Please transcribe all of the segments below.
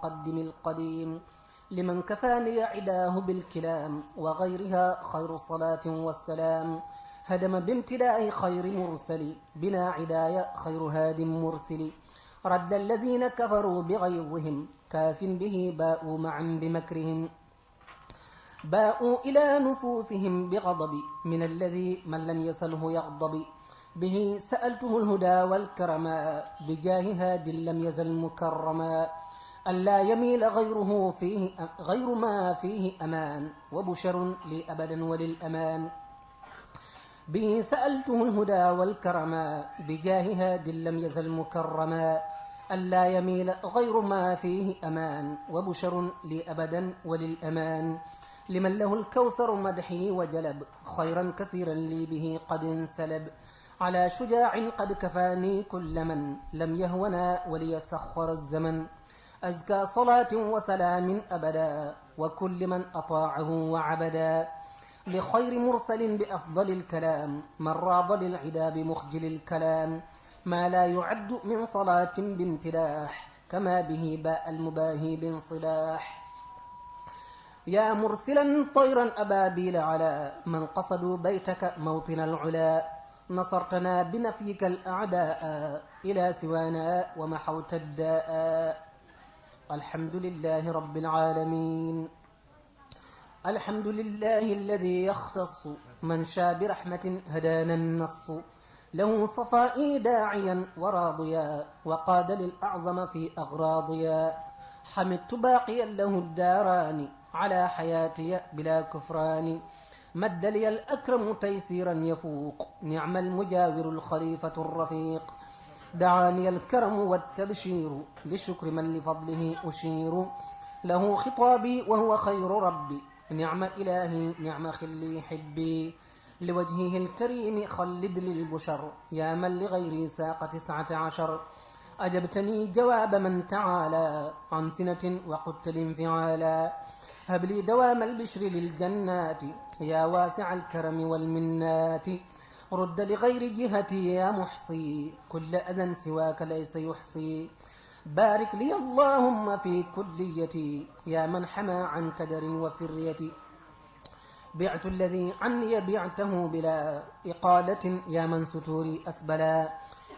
المتقدم القديم لمن كفاني عداه بالكلام وغيرها خير الصلاة والسلام هدم بامتلاء خير مرسل بنا عدايا خير هاد مرسل رد الذين كفروا بغيظهم كاف به باءوا معا بمكرهم باءوا إلى نفوسهم بغضب من الذي من لم يسله يغضب به سألته الهدى والكرما بجاه هاد لم يزل مكرما ألا يميل غيره فيه غير ما فيه أمان وبشر لي أبدا وللأمان به سألته الهدى والكرما بجاه هاد لم يزل مكرما ألا يميل غير ما فيه أمان وبشر لي أبدا وللأمان لمن له الكوثر مدحي وجلب خيرا كثيرا لي به قد انسلب على شجاع قد كفاني كل من لم يهونا وليسخر الزمن أزكى صلاة وسلام أبدا وكل من أطاعه وعبدا لخير مرسل بأفضل الكلام من راض للعدا بمخجل الكلام ما لا يعد من صلاة بامتداح كما به باء المباهي بانصلاح يا مرسلا طيرا أبابيل على من قصدوا بيتك موطن العلا نصرتنا بنفيك الأعداء إلى سوانا ومحوت الداء الحمد لله رب العالمين الحمد لله الذي يختص من شاء برحمة هدانا النص له صفائي داعيا وراضيا وقاد للأعظم في أغراضيا حمدت باقيا له الداران على حياتي بلا كفران مد لي الأكرم تيسيرا يفوق نعم المجاور الخليفة الرفيق دعاني الكرم والتبشير لشكر من لفضله أشير له خطابي وهو خير ربي نعم إلهي نعم خلي حبي لوجهه الكريم خلد للبشر يا من لغيري ساق 19 أجبتني جواب من تعالى عن سنة وقدت الانفعالا هب لي دوام البشر للجنات يا واسع الكرم والمنات رد لغير جهتي يا محصي كل أذى سواك ليس يحصي بارك لي اللهم في كليتي يا من حمى عن كدر وفريتي بعت الذي عني بعته بلا إقالة يا من ستوري أسبلا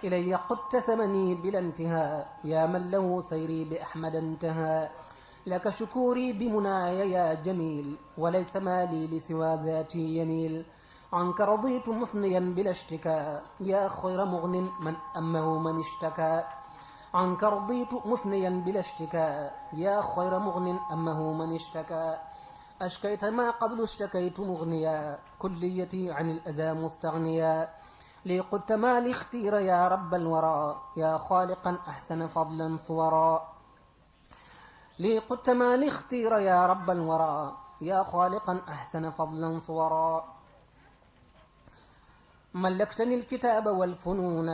إلي قدت ثمني بلا انتهاء يا من له سيري بأحمد انتهى لك شكوري بمناي يا جميل وليس مالي لسوى ذاتي يميل عنك رضيت مثنيا بلا اشتكاء يا خير مغن من أمه من اشتكى عنك رضيت مثنيا بلا اشتكاء يا خير مغن أمه من اشتكى أشكيت ما قبل اشتكيت مغنيا كليتي عن الأذى مستغنيا لي قلت ما لي اختير يا رب الورى يا خالقا أحسن فضلا صورا لي قلت ما لي اختير يا رب الورى يا خالقا أحسن فضلا صورا ملكتني الكتاب والفنون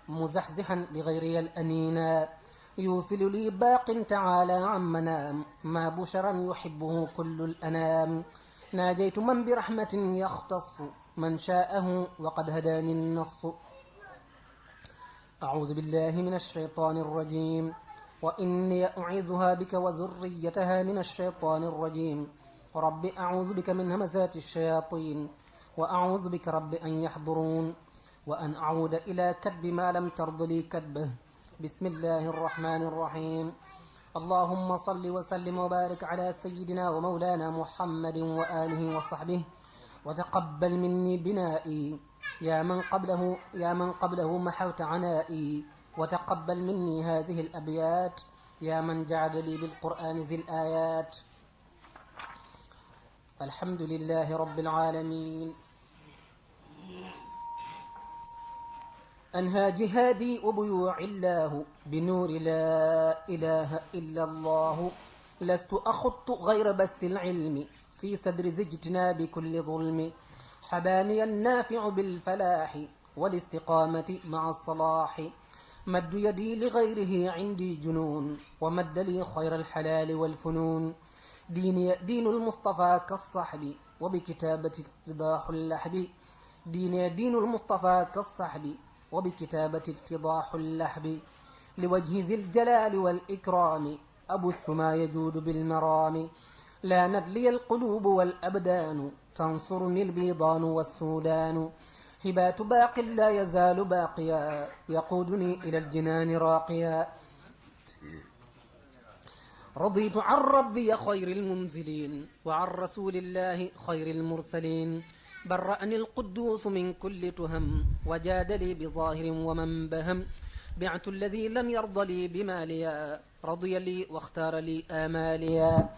مزحزحا لغيري الأنينا يوصل لي باق تعالى عن منام ما بشرا يحبه كل الأنام ناجيت من برحمة يختص من شاءه وقد هداني النص أعوذ بالله من الشيطان الرجيم وإني أعيذها بك وذريتها من الشيطان الرجيم رب أعوذ بك من همزات الشياطين وأعوذ بك رب أن يحضرون وأن أعود إلى كتب ما لم ترض لي كتبه بسم الله الرحمن الرحيم اللهم صل وسلم وبارك على سيدنا ومولانا محمد وآله وصحبه وتقبل مني بنائي يا من قبله محوت عنائي وتقبل مني هذه الأبيات يا من جعل لي بالقرآن ذي الآيات الحمد لله رب العالمين أنهى جهادي وبيوع الله بنور لا إله إلا الله لست أخط غير بث العلم في صدر ذي اجتناب كل ظلم حباني النافع بالفلاح والاستقامة مع الصلاح مد يدي لغيره عندي جنون ومد لي خير الحلال والفنون دين المصطفى كالصحب وبكتابة اتضاح اللحب دين المصطفى كالصحب وبكتابة اتضاح اللحب لوجه ذي الجلال والإكرام أبث ما يجود بالمرام لانت لي القلوب والأبدان تنصرني البيضان والسودان هبات باق لا يزال باقيا يقودني إلى الجنان راقيا رضيت عن ربي خير المنزلين وعن رسول الله خير المرسلين برأني القدوس من كل تهم وجاد لي بظاهر ومن بهم بعت الذي لم يرض لي بماليا رضي لي واختار لي آماليا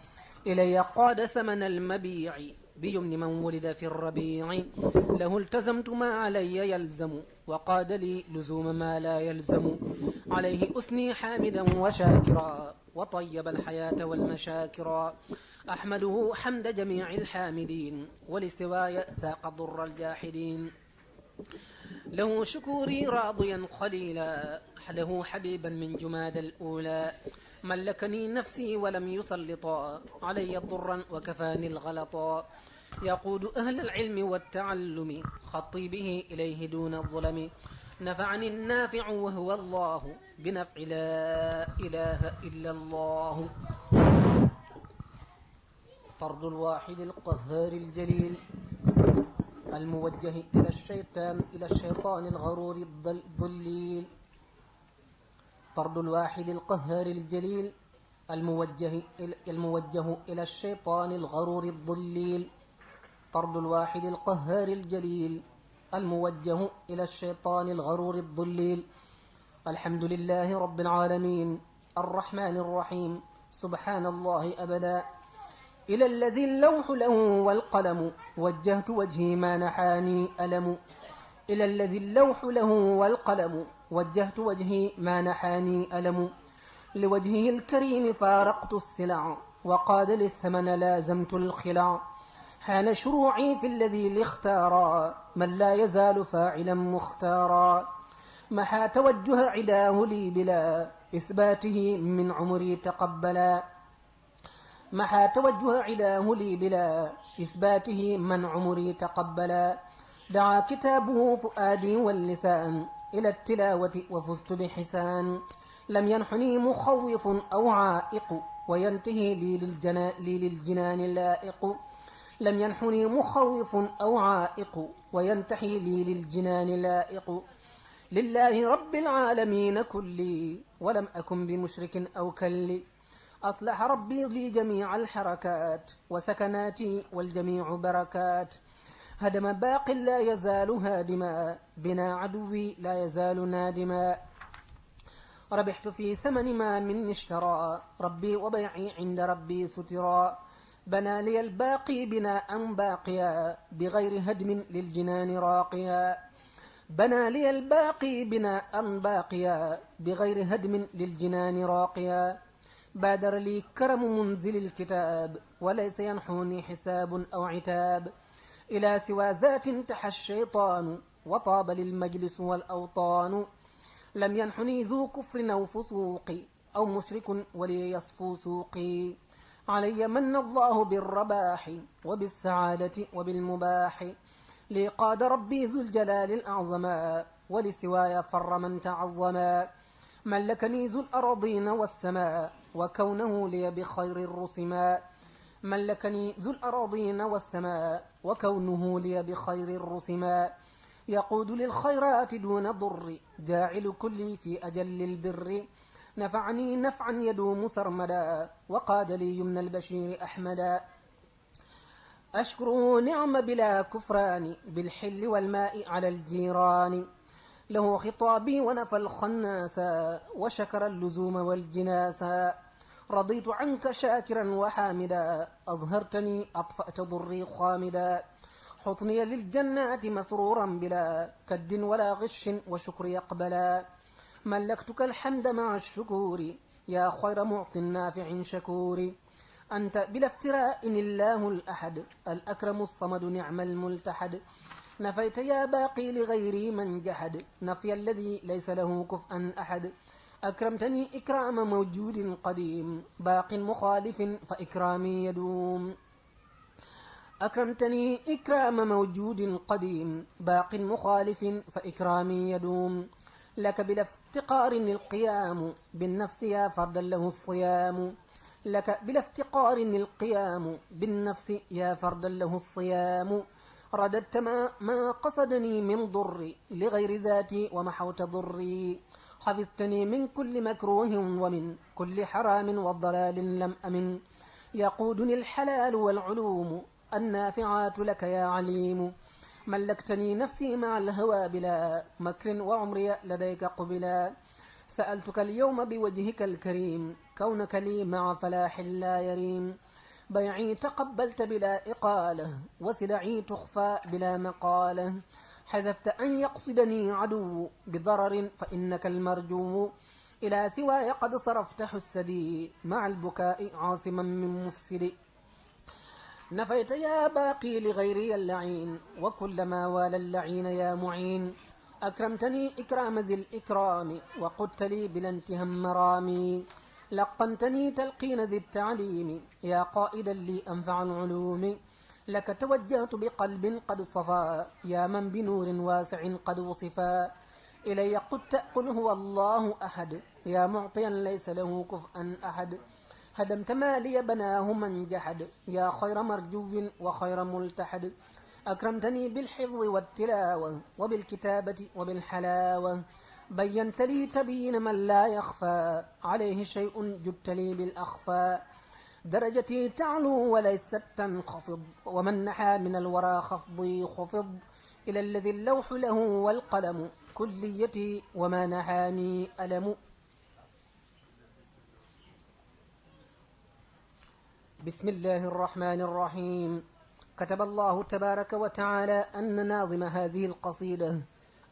إلي قاد ثمن المبيع بيمن من ولد في الربيع له التزمت ما علي يلزم وقاد لي لزوم ما لا يلزم عليه أثني حامدا وشاكرا وطيب الحياة والمشاكرا أحمده حمد جميع الحامدين ولسواي ساق ضر الجاحدين له شكوري راضيا خليلا له حبيبا من جماد الأولى ملكني نفسي ولم يسلطا علي ضرا وكفاني الغلطا يقود أهل العلم والتعلم خطي به إليه دون الظلم نفعني النافع وهو الله بنفع لا إله إلا الله طرد الواحد القهار الجليل الموجه إلى الشيطان الغرور الضليل طرد الواحد القهار الجليل الموجه إلى الشيطان الغرور الضليل طرد الواحد القهار الجليل الموجه إلى الشيطان الغرور الضليل الحمد لله رب العالمين الرحمن الرحيم سبحان الله أبدا إلى الذي اللوح له والقلم وجهت وجهي ما نحاني ألم إلى الذي اللوح له والقلم وجهت وجهي ما نحاني ألم لوجهه الكريم فارقت السلع وقاد للثمن لازمت الخلع حان شروعي في الذي لاختارا من لا يزال فاعلا مختارا محى توجه عداه لي بلا إثباته من عمري تقبلا محى توجه عداه لي بلا إثباته من عمري تقبلا دعا كتابه فؤادي واللسان إلى التلاوة وفزت بحسان لم ينحني مخوف أو عائق وينتهي لي للجنان لائق لم ينحني مخوف أو عائق وينتهي لي للجنان لائق لله رب العالمين كلي ولم أكن بمشرك أو كلي أصلح ربي لي جميع الحركات وسكناتي والجميع بركات هدم باق لا يزال هادما بنا عدوي لا يزال نادما ربحت في ثمن ما مني اشترى ربي وبيعي عند ربي سترا بنى لي الباقي بناء باقيا بغير هدم للجنان راقيا بنى لي الباقي بناء باقيا بغير هدم للجنان راقيا بادر لي كرم منزل الكتاب وليس ينحوني حساب أو عتاب إلى سوى ذات انتحى الشيطان وطاب للمجلس والأوطان لم ينحني ذو كفر أو فسوق أو مشرك ولي يصفو سوقي علي من الله بالرباح وبالسعادة وبالمباح لي قاد ربي ذو الجلال الأعظما ولسواي فر من تعظما ملكني ذو الأراضين والسماء وكونه لي بخير الرسما ملكني ذو الأراضين والسماء وكونه لي بخير الرسما يقود للخيرات دون ضر جاعل كلي في أجل البر نفعني نفعا يدوم سرمدا وقاد لي يمن البشير أحمدا أشكره نعم بلا كفران بالحل والماء على الجيران له خطابي ونفى الخناسا وشكر اللزوم والجناسا رضيت عنك شاكرا وحامدا أظهرتني أطفأت ضري خامدا حطني للجنات مسرورا بلا كد ولا غش وشكر يقبلا ملكتك الحمد مع الشكور يا خير معط نافع شكور أنت بلا افتراء الله الأحد الأكرم الصمد نعم الملتحد نفيت يا باقي لغيري من جحد نفي الذي ليس له كفءا أحد أكرمتني إكرام موجود قديم باق مخالف فإكرامي يدوم أكرمتني إكرام موجود قديم باق مخالف فإكرامي يدوم لك بلا افتقار القيام بالنفس يا فردا له الصيام لك بلا افتقار القيام بالنفس يا فردا له الصيام رددت ما قصدني من ضري لغير ذاتي ومحوت ضري حفظتني من كل مكروه ومن كل حرام وضلال لم أمن يقودني الحلال والعلوم النافعات لك يا عليم ملكتني نفسي مع الهوى بلا مكر وعمري لديك قبلا سألتك اليوم بوجهك الكريم كونك لي مع فلاح لا يريم بيعي تقبلت بلا إقالة وسلعي تخفى بلا مقالة حذفت أن يقصدني عدو بضرر فإنك المرجو إلى سواي قد صرفت حسدي مع البكاء عاصما من مفسد نفيت يا باقي لغيري اللعين وكلما والى اللعين يا معين أكرمتني إكرام ذي الإكرام وقدت لي بلا انتهى مرامي لقنتني تلقين ذي التعليم يا قائدا لي أنفع العلوم لك توجهت بقلب قد صفا يا من بنور واسع قد وصفا إلي قدت قل هو الله أحد يا معطيا ليس له كفءا أحد هدمت ما لي بناه من جحد يا خير مرجو وخير ملتحد أكرمتني بالحفظ والتلاوة وبالكتابة وبالحلاوة بينت لي تبين من لا يخفى عليه شيء جدت لي بالأخفى درجتي تعلو وليست تنخفض ومن نحى من الورى خفضي خفض إلى الذي اللوح له والقلم كليتي وما نحاني ألم بسم الله الرحمن الرحيم كتب الله تبارك وتعالى أن ناظم هذه القصيدة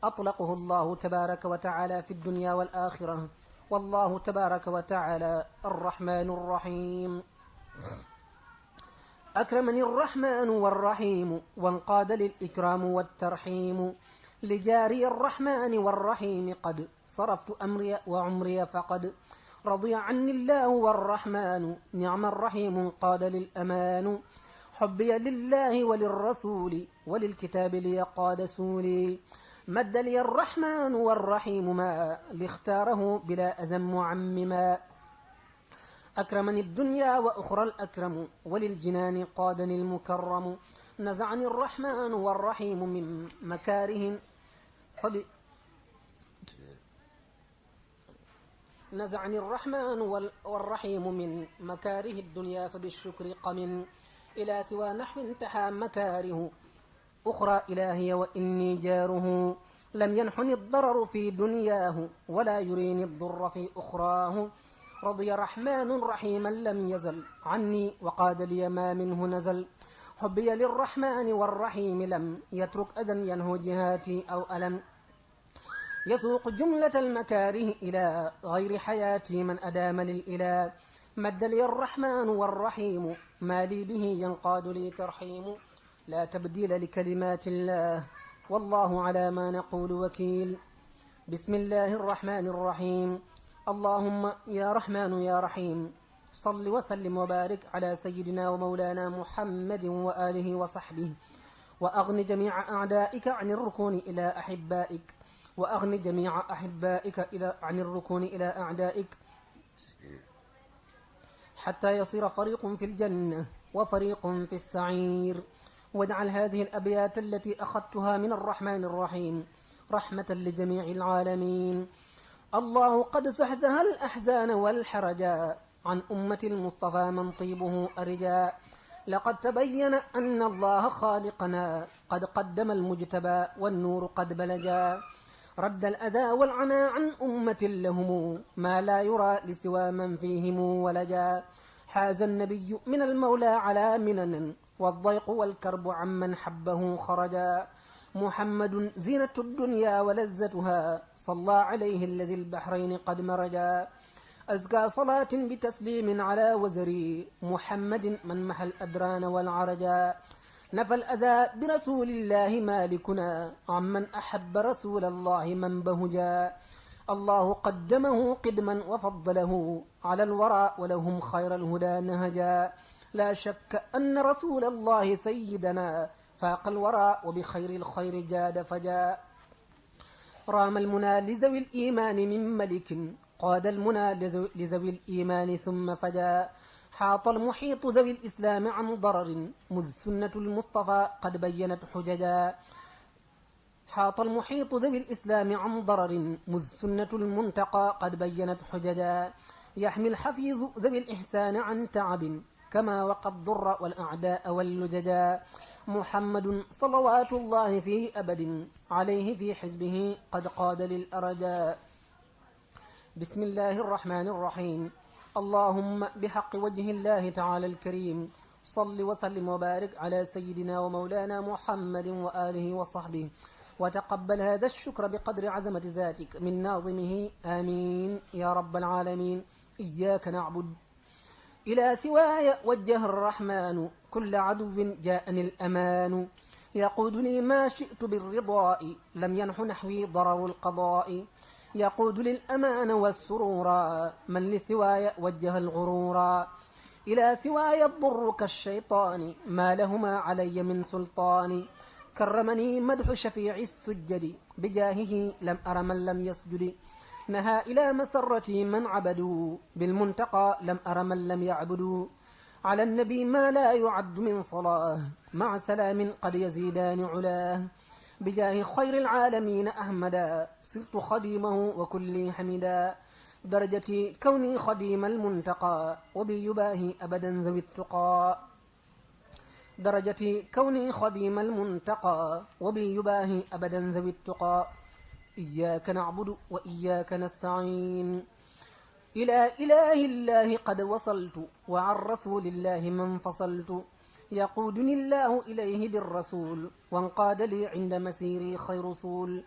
أطلقه الله تبارك وتعالى في الدنيا والآخرة والله تبارك وتعالى الرحمن الرحيم أكرمني الرحمن والرحيم وانقاد للإكرام والترحيم لجاري الرحمن والرحيم قد صرفت أمري وعمري فقد رضي عني الله والرحمن نعم الرحيم قاد للأمان حبي لله وللرسول وللكتاب لي قاد سولي مد لي الرحمن والرحيم ما لاختاره بلا أذى معمما أكرمني الدنيا وأخرى الأكرم وللجنان قادني المكرم نزعني الرحمن والرحيم من مكاره نزعني الرحمن والرحيم من مكاره الدنيا فبالشكر قمن إلى سوى نحو انتحى مكاره أخرى إلهي وإني جاره لم ينحني الضرر في دنياه ولا يريني الضر في أخراه رضي رحمن رحيما لم يزل عني وقاد لي ما منه نزل حبي للرحمن والرحيم لم يترك أذى ينهو جهاتي أو ألم يسوق جملة المكاره إلى غير حياتي من أدام للإله مد لي الرحمن والرحيم ما لي به ينقاد لي ترحيم لا تبديل لكلمات الله والله على ما نقول وكيل بسم الله الرحمن الرحيم اللهم يا رحمن يا رحيم صل وسلم وبارك على سيدنا ومولانا محمد وآله وصحبه وأغن جميع أعدائك عن الركون إلى أحبائك وأغن جميع أحبائك عن الركون إلى أعدائك حتى يصير فريق في الجنة وفريق في السعير واجعل هذه الأبيات التي أخذتها من الرحمن الرحيم رحمة لجميع العالمين الله قد زحزح الأحزان والحرجا عن أمة المصطفى من طيبه أرجا لقد تبين أن الله خالقنا قد قدم المجتبى والنور قد بلجا رد الأذى والعنا عن أمة لهم ما لا يرى لسوى من فيهم ولجا حاز النبي من المولى على منن والضيق والكرب عمن حبه خرجا محمد زينة الدنيا ولذتها صلى عليه الذي البحرين قد مرجا أزكى صلاة بتسليم على وزري محمد من محى الأدران والعرجا نفى الأذى برسول الله مالكنا عمن أحب رسول الله من بهجا الله قدمه قدما وفضله على الورى ولهم خير الهدى نهجا لا شك أن رسول الله سيدنا فاق الورى وبخير الخير جاد فجا رام المنى لذوي الإيمان من ملك قاد المنى لذوي الإيمان ثم فجا حاط المحيط ذوي الإسلام عن ضرر مذ سنة المصطفى قد بينت حججا حاط المحيط ذوي الإسلام عن ضرر مذ سنة المنتقى قد بينت حججا يحمي الحفيظ ذوي الإحسان عن تعب كما وقد ضر والأعداء واللججا محمد صلوات الله في أبد عليه في حزبه قد قاد للأرجاء بسم الله الرحمن الرحيم اللهم بحق وجه الله تعالى الكريم صل وسلم وبارك على سيدنا ومولانا محمد وآله وصحبه وتقبل هذا الشكر بقدر عظمة ذاتك من ناظمه آمين يا رب العالمين إياك نعبد إلى سواي وجه الرحمن كل عدو جاءني الأمان يقود لي ما شئت بالرضاء لم ينح نحوي ضرر القضاء يقود للأمان والسرورا من لسواي وجه الغرورا إلى سواي الضر كالشيطان ما لهما علي من سلطان كرمني مدح شفيع السجد بجاهه لم أر من لم يسجد نهى إلى مسرتي من عبدوا بالمنتقى لم أر من لم يعبدوا على النبي ما لا يعد من صلاة مع سلام قد يزيدان علاه بجاه خير العالمين أحمدا صرت خديمه وكلي حمدا درجتي كوني خديم المنتقى وبيباهي أبدا ذوي التقى درجتي كوني خديم المنتقى وبيباهي أبدا ذوي التقى إياك نعبد وإياك نستعين إلى إله الله قد وصلت وعن رسول الله من فصلت يقودني الله إليه بالرسول وانقاد لي عند مسيري خير رسول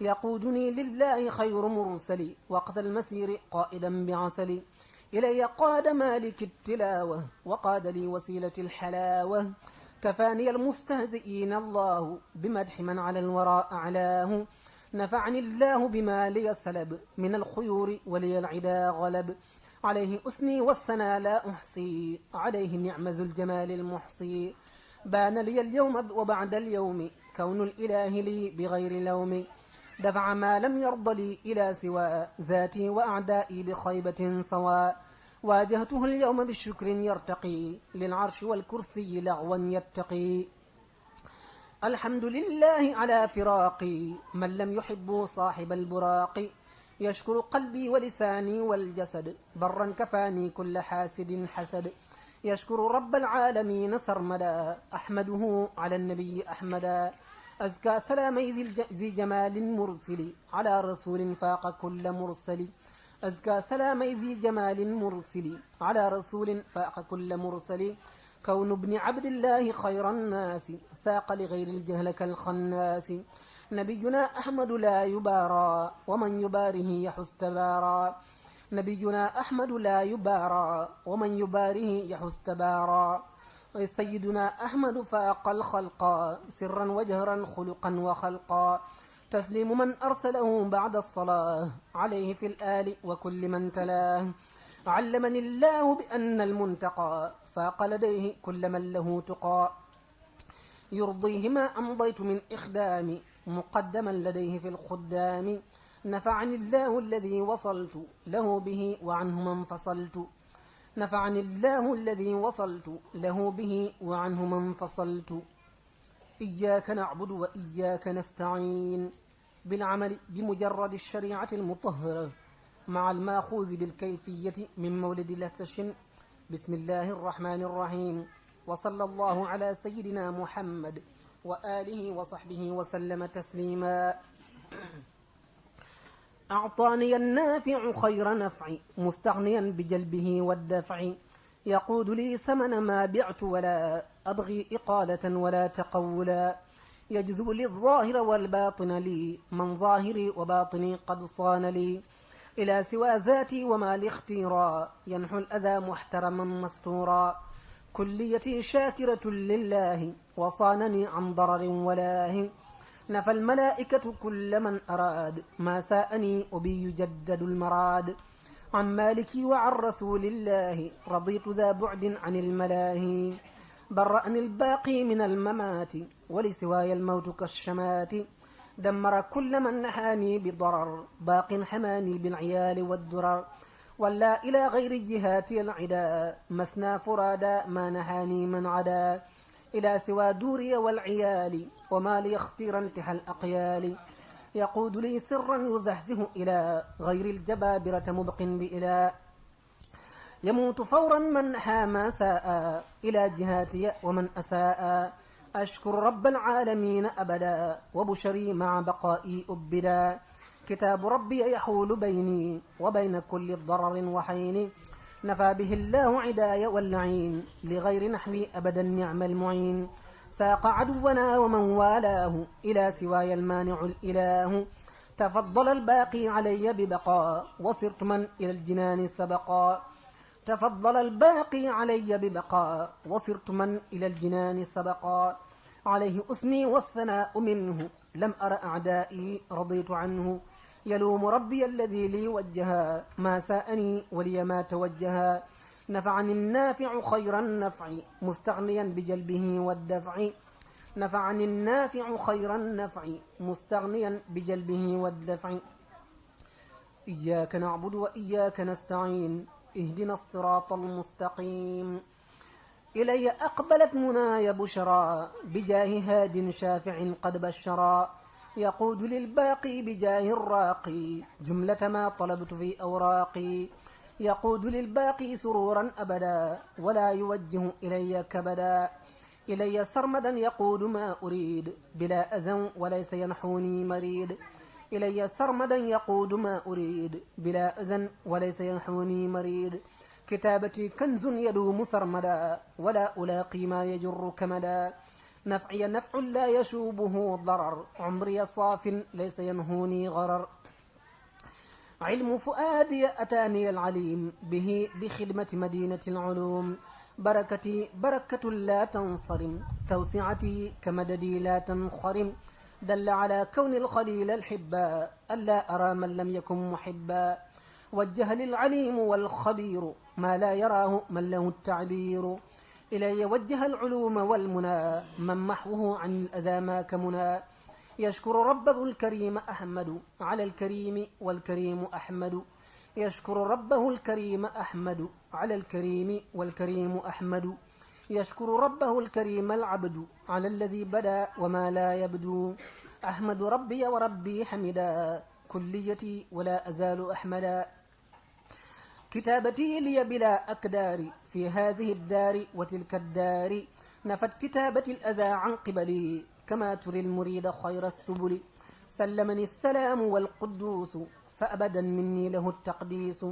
يقودني لله خير مرسل وقت المسير قائدا بعسل إلي قاد مالك التلاوة وقاد لي وسيلة الحلاوة كفاني المستهزئين الله بمدح من على الوراء أعلاه نفعني الله بما لي سلب من الخيور ولي العدا غلب عليه أثني والثنى لا أحصي عليه نعم ذو الجمال المحصي بان لي اليوم وبعد اليوم كون الإله لي بغير لوم دفع ما لم يرض لي إلى سوى ذاتي وأعدائي بخيبة سواء واجهته اليوم بالشكر يرتقي للعرش والكرسي لغوا يتقي الحمد لله على فراقي من لم يحب صاحب البراق يشكر قلبي ولساني والجسد برا كفاني كل حاسد حسد يشكر رب العالمين سرمدا أحمده على النبي أحمدا أزكى سلامي ذي جمال مرسل على رسول فاق كل مرسل أزكى سلامي ذي جمال مرسل على رسول فاق كل مرسل كون ابن عبد الله خير الناس ثاق لغير الجهل كالخناس نبينا أحمد لا يبارى ومن يباره يحس تبارى نبينا أحمد لا يبارى ومن يباره يحس تبارى سيدنا أحمد فاق الخلق سرا وجهرا خلقا وخلقا تسليم من أرسله بعد الصلاة عليه في الآل وكل من تلاه علمني الله بأن المنتقى فاق لديه كل من له تقى يرضيه ما أمضيت من إخدام مقدما لديه في الخدام نفعني الله الذي وصلت له به وعنه من فصلت نفعني الله الذي وصلت له به وعنه من فصلت إياك نعبد وإياك نستعين بالعمل بمجرد الشريعة المطهرة مع الماخوذ بالكيفية من مولد لثش بسم الله الرحمن الرحيم وصلى الله على سيدنا محمد وآله وصحبه وسلم تسليما أعطاني النافع خير نفع مستغنيا بجلبه والدفع يقود لي ثمن ما بعت ولا أبغي إقالة ولا تقولا يجذب لي الظاهر والباطن لي من ظاهري وباطني قد صان لي إلى سوى ذاتي وما لاختيرا ينحو الأذى محترما مستورا كليتي شاكرة لله وصانني عن ضرر ولاه نفى الملائكة كل من أراد ما ساءني وبي يجدد المراد عن مالكي وعن رسول الله رضيت ذا بعد عن الملاهي برأني الباقي من الممات ولسواي الموت كالشمات دمر كل من نحاني بضرر باق حماني بالعيال والدرر ولا إلى غير جهاتي العدا مسنا فرادا ما نهاني من عدا إلى سوى دوري والعيال وما لي اختير انتحى الأقيال يقود لي سرا يزحزه إلى غير الجبابرة مبق بإلى يموت فورا من ما ساء إلى جهاتي ومن أساء أشكر رب العالمين أبدا وبشري مع بقائي أبدا كتاب ربي يحول بيني وبين كل ضرر وحين نفى به الله عداي واللعين لغير نحوي أبدا نعم المعين ساق عدونا ومن والاه إلى سواي المانع الإله تفضل الباقي علي ببقاء وصرت من إلى الجنان سبقا تفضل الباقي علي ببقاء وصرت من إلى الجنان سبقا عليه أثني والثناء منه لم أر أعدائي رضيت عنه يلوم ربي الذي لي وجها ما ساءني ولي ما توجها نفعني النافع خير النفع مستغنيا بجلبه والدفع نفعني النافع خير النفع مستغنيا بجلبه والدفع إياك نعبد وإياك نستعين اهدنا الصراط المستقيم إلي أقبلت مناي بشرى بجاه هاد شافع قد بشرى يقود للباقي بجاه الراقي جملة ما طلبت في أوراقي يقود للباقي سرورا أبدا ولا يوجه إلي كبدا إلي سرمدا يقود ما أريد بلا أذى وليس ينحوني مريد إلي سرمدا يقود ما أريد بلا أذى وليس ينحوني مريد كتابتي كنز يدوم سرمدا ولا ألاقي ما يجر كمدا نفعي نفع لا يشوبه ضرر عمري صاف ليس ينهوني غرر علم فؤادي أتاني العليم به بخدمة مدينة العلوم بركتي بركة لا تنصرم توسعتي كمددي لا تنخرم دل على كون الخليل الحبا ألا أرى من لم يكن محبا وجه للعليم والخبير ما لا يراه من له التعبير إلي وجه العلوم والمنى من محوه عن الأذى ما كمنى يشكر ربه الكريم أحمد على الكريم والكريم أحمد يشكر ربه الكريم أحمد على الكريم والكريم أحمد يشكر ربه الكريم العبد على الذي بدا وما لا يبدو أحمد ربي وربي حمدا كليتي ولا أزال أحمدا كتابتي لي بلا أكدار في هذه الدار وتلك الدار نفت كتابة الأذى عن قبلي كما تري المريد خير السبل سلمني السلام والقدوس فأبدا مني له التقديس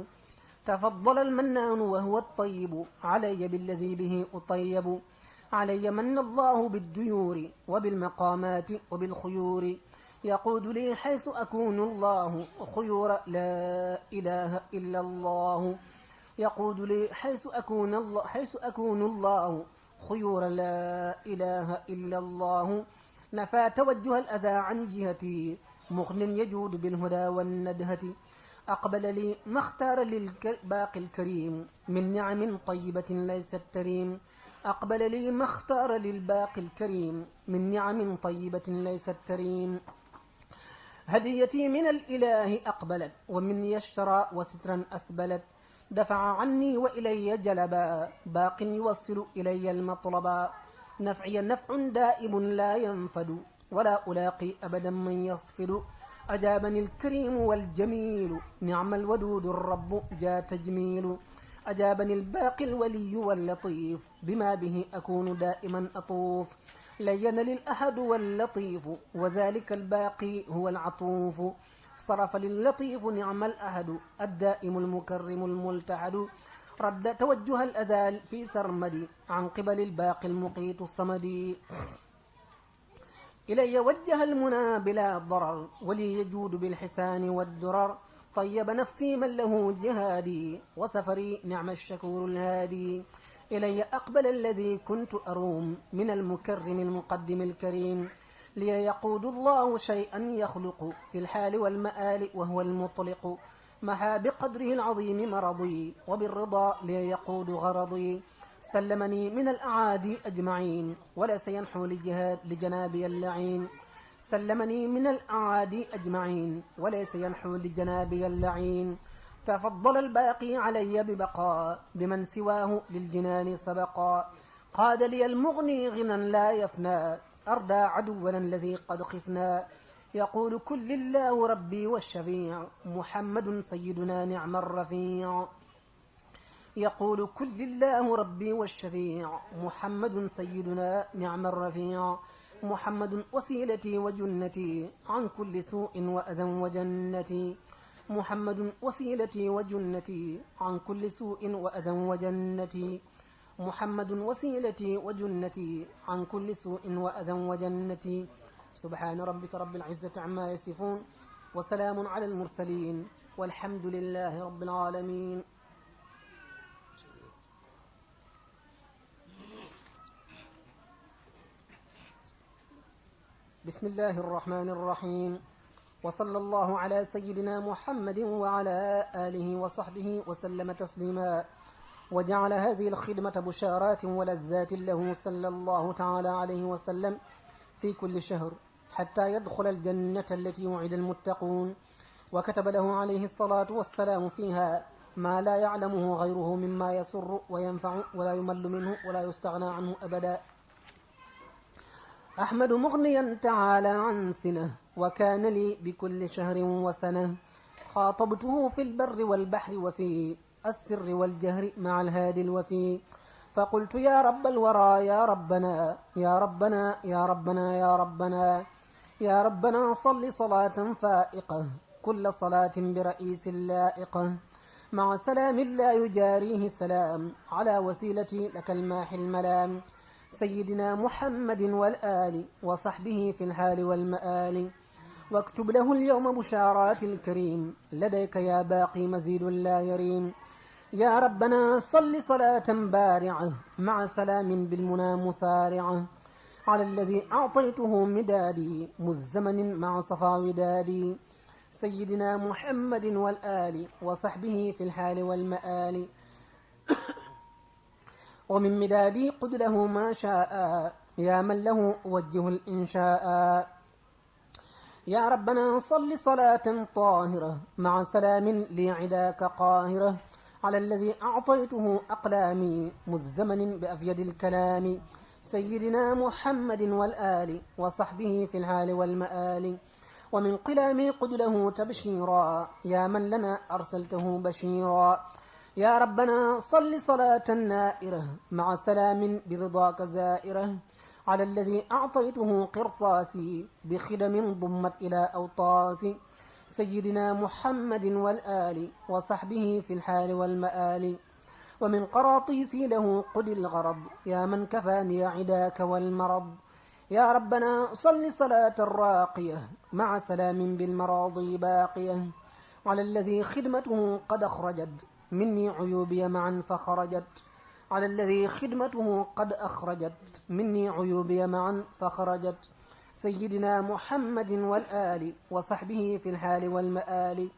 تفضل المنان وهو الطيب علي بالذي به أطيب علي من الله بالديور وبالمقامات وبالخيور يقود لي حيث أكون الله خيور لا إله إلا الله يقود لي حيث أكون الله خيور لا إله إلا الله نفى توجه الأذى عن جهتي مغن يجود بالهدى والندهة أقبل لي ما اختار للباقي الكريم من نعم طيبة ليست تريم أقبل لي ما اختار للباقي الكريم من نعم طيبة ليست تريم هديتي من الإله أقبلت ومني اشترى وسترا أسبلت دفع عني وإلي جلبا باق يوصل إلي المطلبا نفعي نفع دائم لا ينفد ولا ألاقي أبدا من يصفد أجابني الكريم والجميل نعم الودود الرب جاء تجميل أجابني الباقي الولي واللطيف بما به أكون دائما أطوف لين للأحد واللطيف وذلك الباقي هو العطوف صرف للطيف نعم الأحد الدائم المكرم الملتحد رد توجه الأذى في سرمدي عن قبل الباقي المقيت الصمدي إلي وجه المنى بلا ضرر ولي يجود بالحسان والدرر طيب نفسي من له جهادي وسفري نعم الشكور الهادي إلي أقبل الذي كنت أروم من المكرم المقدم الكريم لي يقود الله شيئا يخلق في الحال والمآل وهو المطلق محى بقدره العظيم مرضي وبالرضا لي يقود غرضي سلمني من الأعادي أجمعين ولا سينحو لجنابي اللعين سلمني من الأعادي أجمعين وليس ينحو لجنابي اللعين تفضل الباقي علي ببقاء بمن سواه للجنان سبقا قاد لي المغني غنى لا يفنى أردى عدونا الذي قد خفنا يقول كل الله ربي والشفيع محمد سيدنا نعم الرفيع يقول كل الله ربي والشفيع محمد سيدنا نعم الرفيع محمد وسيلتي وجنتي عن كل سوء وأذى وجنتي محمد وسيلتي وجنتي عن كل سوء وأذى وجنتي محمد وسيلتي وجنتي عن كل سوء وأذى وجنتي سبحان ربك رب العزة عما يصفون وسلام على المرسلين والحمد لله رب العالمين. بسم الله الرحمن الرحيم وصلى الله على سيدنا محمد وعلى آله وصحبه وسلم تسليما وجعل هذه الخدمة بشارات ولذات له صلى الله تعالى عليه وسلم في كل شهر حتى يدخل الجنة التي وعد المتقون وكتب له عليه الصلاة والسلام فيها ما لا يعلمه غيره مما يسر وينفع ولا يمل منه ولا يستغنى عنه أبدا. أحمد مغنيا تعالى عن سنه وكان لي بكل شهر وسنة خاطبته في البر والبحر وفي السر والجهر مع الهادي الوفي فقلت يا رب الورى يا ربنا يا ربنا يا ربنا يا ربنا يا ربنا صل صلاة فائقة كل صلاة برئيس لائقة مع سلام لا يجاريه سلام على وسيلتي لك الماحي الملام سيدنا محمد والآل وصحبه في الحال والمآل واكتب له اليوم بشارات الكريم لديك يا باقي مزيد لا يريم يا ربنا صل صلاة بارعة مع سلام بالمنى مسارعة على الذي أعطيته مدادي مذ زمن مع صفا ودادي سيدنا محمد والآل وصحبه في الحال والمآل ومن مدادي قد له ما شاء يا من له وجه الإنشاء يا ربنا صل صلاة طاهرة مع سلام لعداك قاهرة على الذي أعطيته أقلامي مذ زمن بأفيد الكلام سيدنا محمد والآل وصحبه في الحال والمآل ومن قلامي قد له تبشيرا يا من لنا أرسلته بشيرا يا ربنا صل صلاة نائرة مع سلام برضاك زائرة على الذي أعطيته قرطاسي بخدم ضمت إلى أوطاسي سيدنا محمد والآل وصحبه في الحال والمآل ومن قراطيسي له قد الغرض يا من كفاني عداك والمرض يا ربنا صل صلاة راقية مع سلام بالمراضي باقية على الذي خدمته قد أخرجت مني عيوبي معا فخرجت على الذي خدمته قد أخرجت مني عيوبي معا فخرجت سيدنا محمد والآل وصحبه في الحال والمآل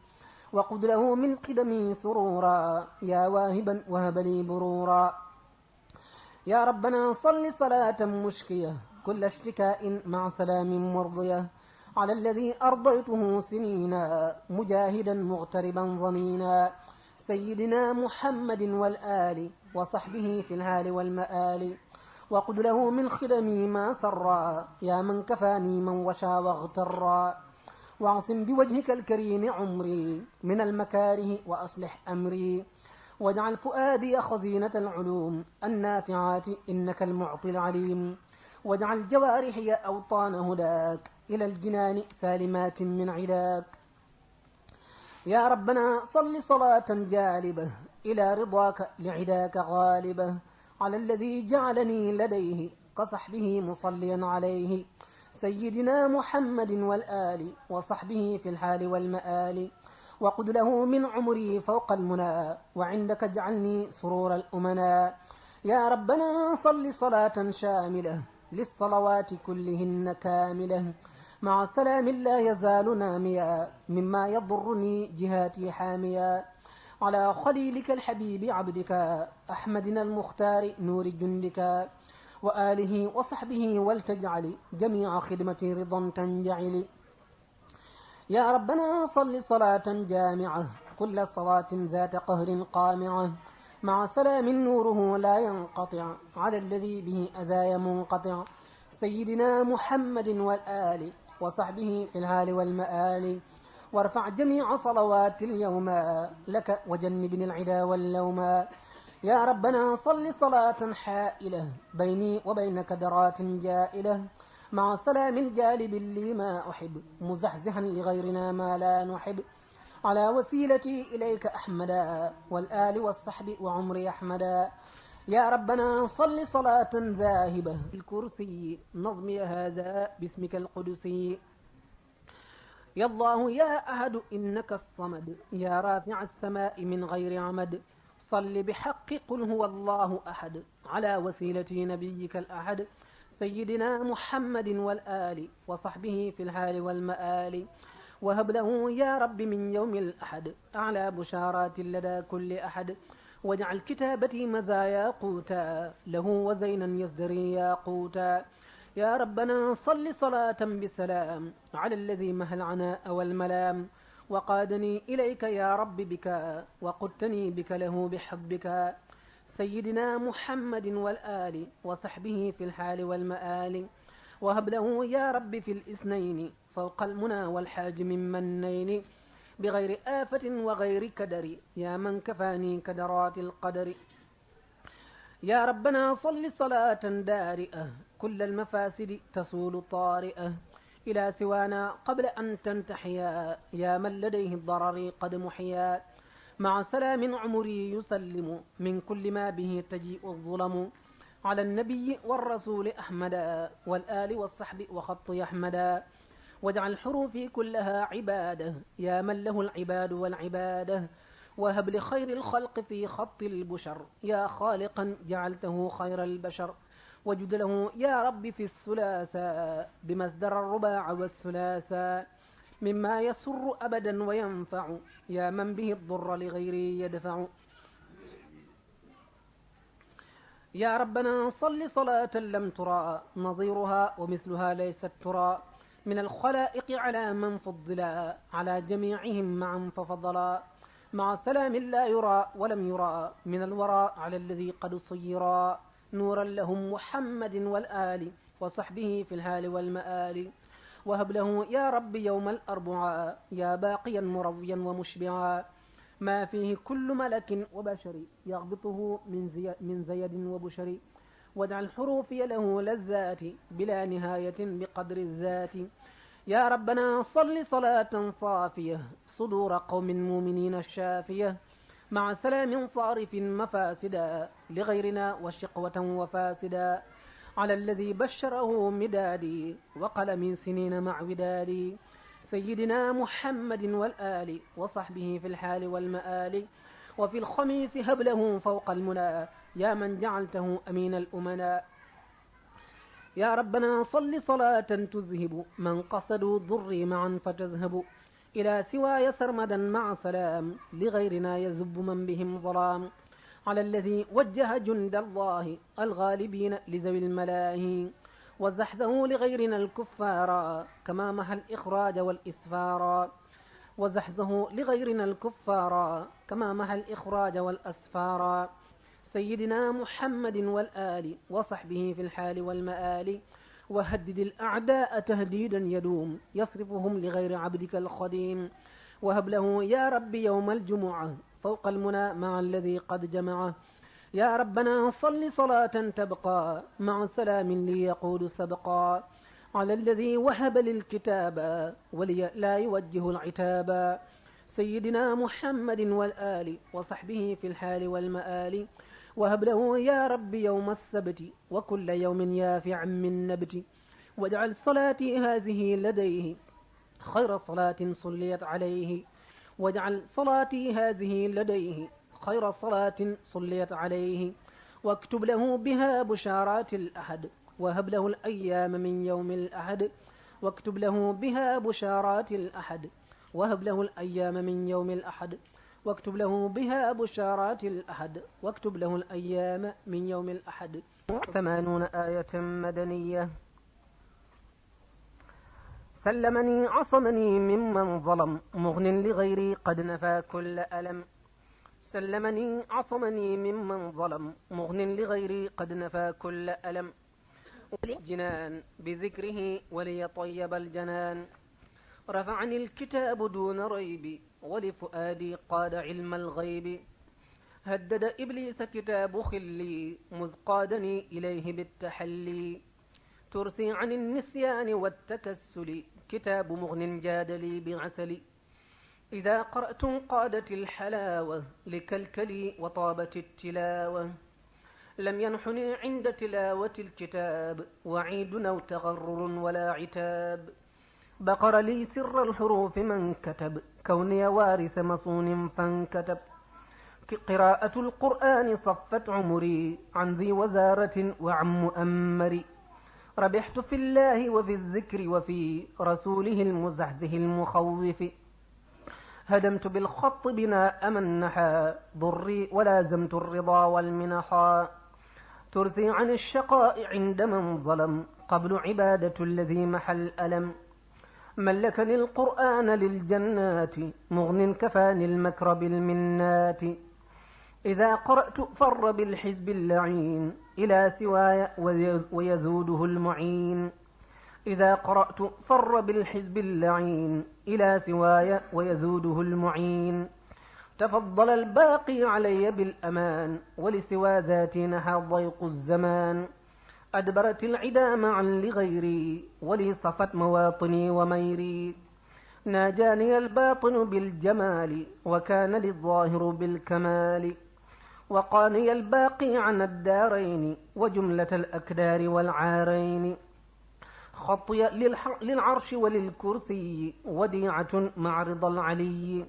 وقد له من قدمي سرورا يا واهبا وهب لي برورا يا ربنا صل صلاة مشكية كل اشتكاء مع سلام مرضية على الذي أرضيته سنينا مجاهدا مغتربا ظنينا سيدنا محمد والآل وصحبه في الحال والمآل وقد له من خدمي ما سرا يا من كفاني من وشى واغترا واعصم بوجهك الكريم عمري من المكاره وأصلح أمري واجعل فؤادي خزينة العلوم النافعات إنك المعطي العليم واجعل جوارحي أوطان هداك إلى الجنان سالمات من عداك يا ربنا صل صلاة جالبة إلى رضاك لعداك غالبة على الذي جعلني لديه كصحبه مصليا عليه سيدنا محمد والآل وصحبه في الحال والمآل وقد له من عمري فوق المنى وعندك اجعلني سرور الأمنا يا ربنا صل صلاة شاملة للصلوات كلهن كاملة مع سلام لا يزال ناميا مما يضرني جهاتي حاميا على خليلك الحبيب عبدك أحمدنا المختار نور جندك وآله وصحبه ولتجعل جميع خدمتي رضا تنجعل يا ربنا صل صلاة جامعة كل صلاة ذات قهر قامعة مع سلام نوره لا ينقطع على الذي به أذايا منقطع سيدنا محمد والآل وصحبه في الحال والمآل وارفع جميع صلوات اليوم لك وجنبني العدا واللوم يا ربنا صل صلاة حائلة بيني وبينك درات جائلة مع سلام جالب لي ما أحب مزحزحا لغيرنا ما لا نحب على وسيلتي إليك أحمدا والآل والصحب وعمري أحمدا يا ربنا صل صلاة ذاهبة الكرسي نظمي هذا باسمك القدسي يا الله يا أحد إنك الصمد يا رافع السماء من غير عمد صل بحق قل هو الله أحد على وسيلة نبيك الأحد سيدنا محمد والآل وصحبه في الحال والمآل وهب له يا رب من يوم الأحد أعلى بشارات لدى كل أحد واجعل كتابتي مزايا قوتا له وزينا يزدري ياقوتا يا ربنا صل صلاة بسلام على الذي مه العناء والملام وقادني إليك يا رب بك وقدتني بك له بحبك سيدنا محمد والآل وصحبه في الحال والمآل وهب له يا رب في الإثنين فوق المنى والحاج من منين بغير آفة وغير كدر يا من كفاني كدرات القدر يا ربنا صل صلاة دارئة كل المفاسد تسول طارئة إلى سوانا قبل أن تنتحيا يا من لديه الضرر قد محيا مع سلام عمري يسلم من كل ما به تجيء الظلم على النبي والرسول أحمدا والآل والصحب وخط أحمدا واجعل حروفي كلها عبادة يا من له العباد والعبادة وهب لخير الخلق في خط البشر يا خالقا جعلته خير البشر وجد له يا رب في الثلاثاء بمصدر الرباع والثلاثاء مما يسر أبدا وينفع يا من به الضر لغيري يدفع يا ربنا صل صلاة لم ترى نظيرها ومثلها ليست ترى من الخلائق على من فضلا على جميعهم معا ففضلا مع سلام لا يرى ولم يرى من الورى على الذي قد صيرا نورا لهم محمد والآل وصحبه في الحال والمآل وهب له يا رب يوم الأربعاء يا باقيا مرويا ومشبعا ما فيه كل ملك وبشر يغبطه من زيد وبشر واجعل حروفي له لذات بلا نهاية بقدر الذات يا ربنا صل صلاة صافية صدور قوم مؤمنين الشافية مع سلام صارف مفاسدا لغيرنا وشقوة وفاسدا على الذي بشره مدادي وقلم سنين مع ودادي سيدنا محمد والآل وصحبه في الحال والمآل وفي الخميس هب له فوق المنى يا من جعلته أمين الأمناء يا ربنا صل صلاة تذهب من قصدوا ضري معا فتذهب إلى سواي سرمدا مع سلام لغيرنا يذب من بهم ظلام على الذي وجه جند الله الغالبين لذوي الملاهي وزحزه لغيرنا الكفار كما محى الإخراج والإسفار وزحزه لغيرنا الكفار كما محى الإخراج والأسفار سيدنا محمد والآل وصحبه في الحال والمآل وهدد الأعداء تهديدا يدوم يصرفهم لغير عبدك الخديم وهب له يا رب يوم الجمعة فوق المنى مع الذي قد جمعه يا ربنا صل صلاة تبقى مع سلام لي يقود سبقا على الذي وهب للكتاب ولي لا يوجه العتابا سيدنا محمد والآل وصحبه في الحال والمآل وهب له يا رب يوم السبت وكل يوم يافع من نبت واجعل صلاتي هذه لديه خير صلاة صليت عليه واجعل صلاتي هذه لديه خير صلاة صليت عليه واكتب له بها بشارات الأحد وهب له الأيام من يوم الأحد واكتب له بها بشارات الأحد وهب له الأيام من يوم الأحد واكتب له بها بشارات الأحد واكتب له الأيام من يوم الأحد 80 آية مدنية سلمني عصمني ممن ظلم مغن لغيري قد نفى كل ألم. سلمني عصمني ممن ظلم مغن لغيري قد نفى كل ألم. وللجنان بذكره وليطيب الجنان. رفعني الكتاب دون ريب ولفؤادي قاد علم الغيب. هدد إبليس كتاب خلي مذ قادني إليه بالتحلي. ترثي عن النسيان والتكسل كتاب مغن جادلي بعسل. إذا قرأت قادت الحلاوة لكلكلي وطابت التلاوة. لم ينحني عند تلاوة الكتاب وعيد أو تغرر ولا عتاب. بقر لي سر الحروف من كتب كوني وارث مصون فانكتب. قراءة القرآن صفت عمري عن ذي وزارة وعن مؤمري. ربحت في الله وفي الذكر وفي رسوله المزحزح المخوف. هدمت بالخط بناء من نحى ضري ولازمت الرضا والمنحا. ترثي عن الشقاء عند من ظلم قبل عبادة الذي محى الألم. ملكني القرآن للجنات مغن كفاني المكر بالمنات. إذا قرأت فر بالحزب اللعين إلى سواي ويزوده المعين. إذا قرأت فر بالحزب اللعين إلى سواي ويزوده المعين. تفضل الباقي علي بالأمان ولسوى ذاتي نحى ضيق الزمان. أدبرت العدا معا لغيري ولي صفت مواطني وميري. ناجاني الباطن بالجمال وكان للظاهر بالكمال. وقاني الباقي عن الدارين وجملة الأكدار والعارين. خطي للعرش وللكرسي وديعة مع رضا العلي.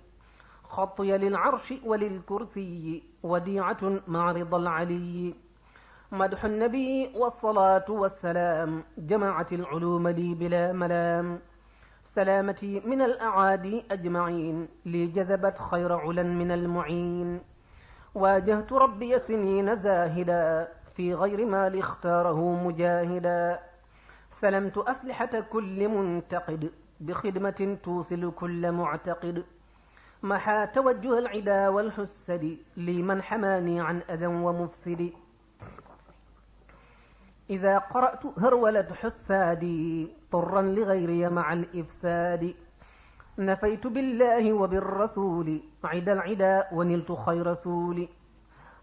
خطي للعرش وللكرسي وديعة مع رضا العلي. مدح النبي والصلاة والسلام جمعت العلوم لي بلا ملام. سلامتي من الأعادي أجمعين لي جذبت خير علا من المعين. واجهت ربي سنين زاهدا في غير ما لاختاره مجاهدا. سلمت أسلحة كل منتقد بخدمة توصل كل معتقد. محى توجه العدا والحسد لي من حماني عن أذى ومفسد. إذا قرأت هرولت حسادي طرا لغيري مع الإفساد. نفيت بالله وبالرسول عدا العدا ونلت خير رسول.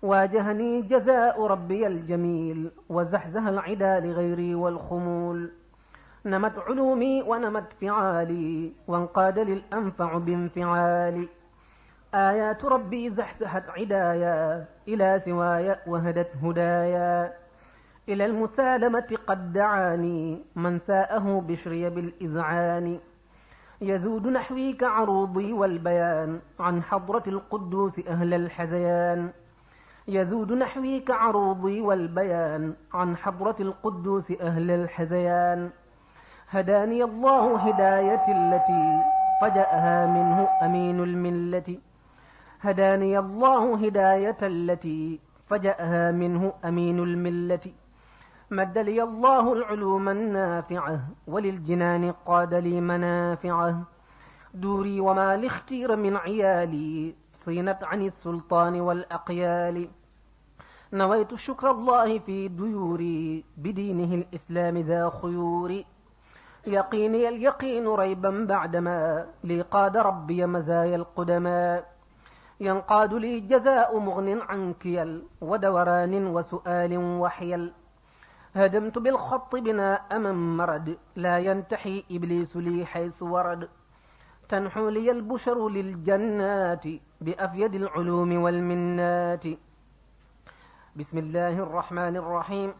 واجهني جزاء ربي الجميل وزحزه العدا لغيري والخمول. نمت علومي ونمت فعالي وانقاد للأنفع بانفعالي. آيات ربي زحزحت عدايا إلى سواي وهدت هدايا. إلى المسالمة قد دعاني من ساءه بشري بالإذعان. يذود نحوي كعروضي والبيان عن حضرة القدوس أهل الحزيان. يذود نحوي كعروضي والبيان عن حضرة القدوس أهل الحزيان. هداني الله هداية التي فجأها منه أمين الملة. هداني الله هداية التي فجأها منه أمين الملة. مد لي الله العلوم النافعة وللجنان قاد لي منافعه. دوري وما لاختير من عيالي صينت عن السلطان والأقيال. نويت شكر الله في ديوري بدينه الإسلام ذا خيوري. يقيني اليقين ريبا بعدما لي قاد ربي مزايا القدماء. ينقاد لي جزاء مغن عن كيل ودوران وسؤال وحيل. هدمت بالخط بناء من مرد لا ينتحي إبليس لي حيث ورد. تنحو لي البشر للجنات بأفيد العلوم والمنات. بسم الله الرحمن الرحيم.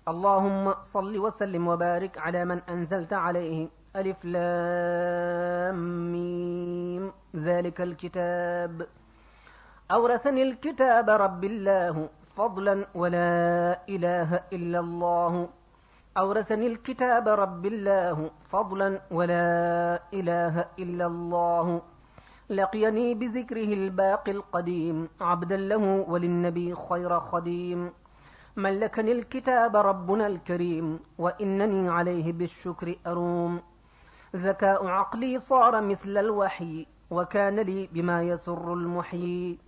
اللهم صل وسلم وبارك على من أنزلت عليه ألف لام ميم ذلك الكتاب. أورثني الكتاب رب الله فضلا ولا إله إلا الله. أورثني الكتاب رب الله فضلا ولا إله إلا الله. لقيني بذكره الباقي القديم عبدا له وللنبي خير خديم. ملكني الكتاب ربنا الكريم وإنني عليه بالشكر أروم. ذكاء عقلي صار مثل الوحي، وكان لي بما يسر المحيي.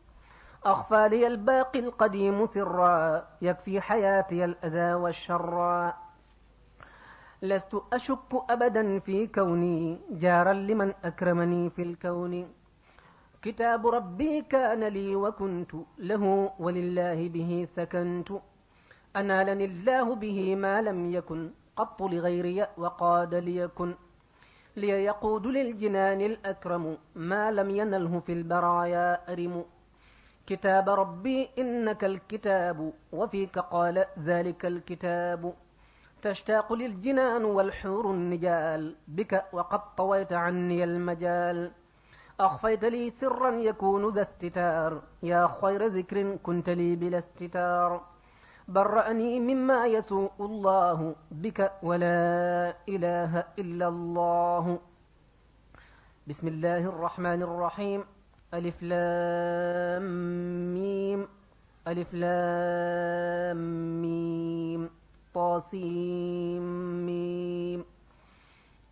أخفى لي الباقي القديم سرا، يكفي حياتي الأذى والشرا. لست أشك أبدا في كوني جارا لمن أكرمني في الكون. كتاب ربي كان لي وكنت له، ولله به سكنت. أنالني الله به ما لم يكن قط لغيري، وقاد ليكن. ليقود للجنان الأكرم ما لم ينله في البرايا أرم. كتاب ربي إنك الكتاب، وفيك قال ذلك الكتاب. تشتاق للجنان والحور النجال، بك وقد طويت عني المجال. أخفيت لي سرا يكون ذا استتار، يا خير ذكر كنت لي بلا استتار. برأني مما يسوء الله بك، ولا إله إلا الله. بسم الله الرحمن الرحيم. ألف لام ميم، ألف لام ميم، طاسيم ميم.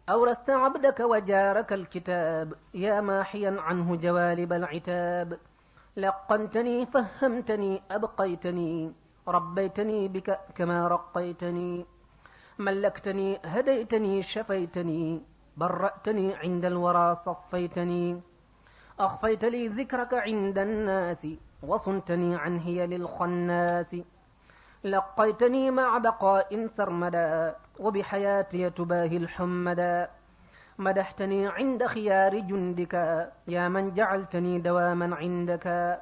أورثت عبدك وجارك الكتاب، يا ماحيا عنه جوالب العتاب. لقنتني فهمتني أبقيتني، ربيتني بك كما رقيتني. ملكتني هديتني شفيتني، برأتني عند الورى صفيتني. أخفيت لي ذكرك عند الناس، وصنتني عن هي للخناس. لقيتني مع بقاء سرمدا، وبحياتي تباهي الحمدا. مدحتني عند خيار جندك، يا من جعلتني دواما عندك.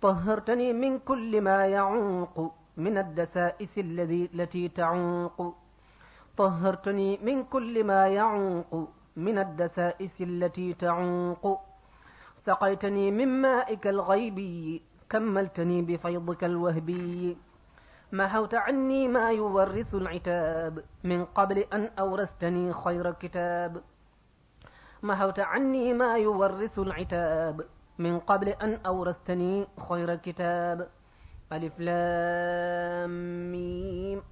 طهرتني من كل ما يعوق من الدسائس التي تعوق. طهرتني من كل ما يعوق من الدسائس التي تعوق. سقيتني من مائك الغيبي، كملتني بفيضك الوهبي. محوت عني ما يورث العتاب، من قبل أن أورثتني خير كتاب. محوت عني ما يورث العتاب، من قبل أن أورثتني خير كتاب. ألف لام ميم.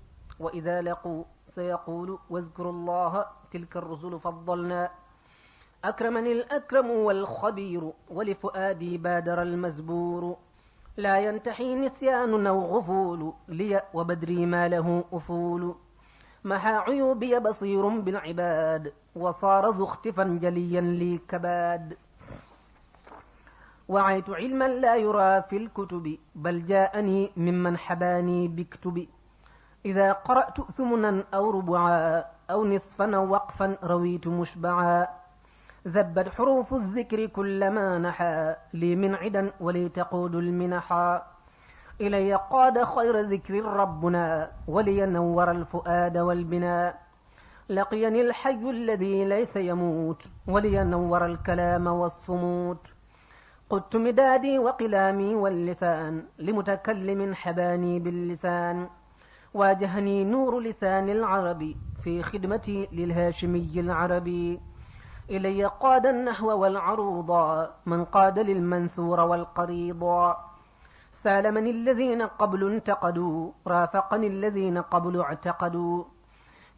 وإذا لقوا سيقول واذكروا الله، تلك الرسل فضلنا. أكرمني الأكرم والخبير، ولفؤادي بادر المزبور. لا ينتحي نسيان أو غفول، لي وبدري ما له أفول. محى عيوبي بصير بالعباد، وصار ذو اختفا جليا لي كباد. وعيت علما لا يرى في الكتب، بل جاءني ممن حباني بكتب. إذا قرأت ثمنا أو ربعا، أو نصفا أو وقفا رويت مشبعا. ذبت حروف الذكر كلما نحى، لي من عدا ولي تقود المنحا. إلي قاد خير ذكر ربنا، ولي نور الفؤاد والبناء. لقيني الحي الذي ليس يموت، ولي نور الكلام والصموت. قدت مدادي وقلامي واللسان، لمتكلم حباني باللسان. واجهني نور لسان العرب، في خدمتي للهاشمي العربي. إلي قاد النحو والعروضا، من قاد للمنثور والقريضا. سالمني الذين قبل انتقدوا، رافقني الذين قبل اعتقدوا.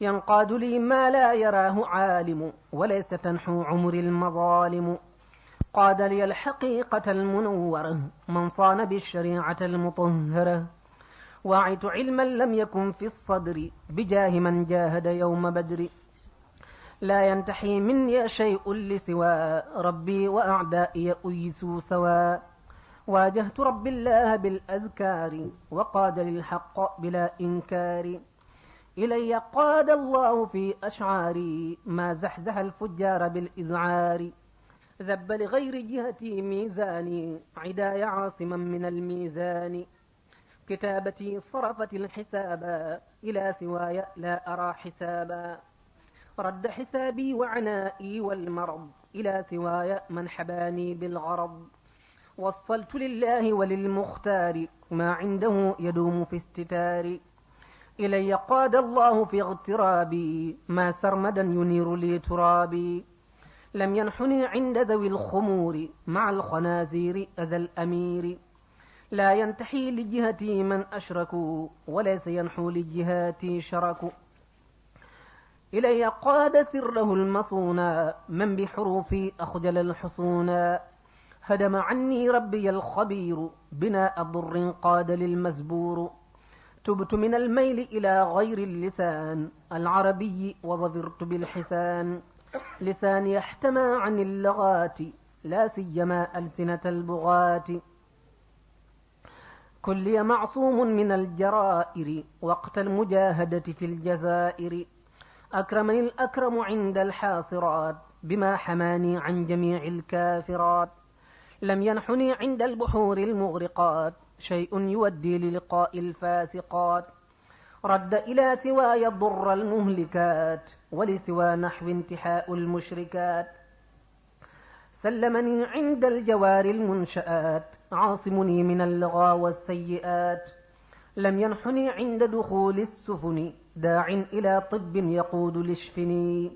ينقاد لي ما لا يراه عالم، وليس تنحو عمر المظالم. قاد لي الحقيقة المنورة، من صان بالشريعة المطهرة. وعيت علما لم يكن في الصدر، بجاه من جاهد يوم بدر. لا ينتحي مني شيء لسوى ربي، وأعدائي أيسوا سوا. واجهت رب الله بالأذكار، وقاد للحق بلا إنكار. إلي قاد الله في أشعاري، ما زحزح الفجار بالإذعار. ذب لغير جهتي ميزاني، عداي عاصما من الميزان. كتابتي صرفت الحسابا، إلى سواي لا أرى حسابا. رد حسابي وعنائي والمرض، إلى سواي من حباني بالغرض. وصلت لله وللمختار، ما عنده يدوم في استتار. إلي قاد الله في اغترابي، ما سرمدا ينير لي ترابي. لم ينحني عند ذوي الخمور، مع الخنازير أذى الأمير. لا ينتحي لجهتي من أشركوا، وليس ينحو لجهاتي شرك. إلي قاد سره المصونا من بحروفي أخجل الحصونا هدم عني ربي الخبير بناء ضر قاد للمزبور تبت من الميل إلى غير اللسان العربي وظفرت بالحسان لساني احتمى عن اللغات لا سيما ألسنة البغاة كلي معصوم من الجرائر وقت المجاهدة في الجزائر أكرمني الأكرم عند الحاصرات بما حماني عن جميع الكافرات لم ينحني عند البحور المغرقات شيء يودي للقاء الفاسقات رد إلى سواي الضر المهلكات ولسوى نحو انتحاء المشركات سلمني عند الجوار المنشآت عاصمني من اللغى والسيئات لم ينحني عند دخول السفن داع إلى طب يقود لشفني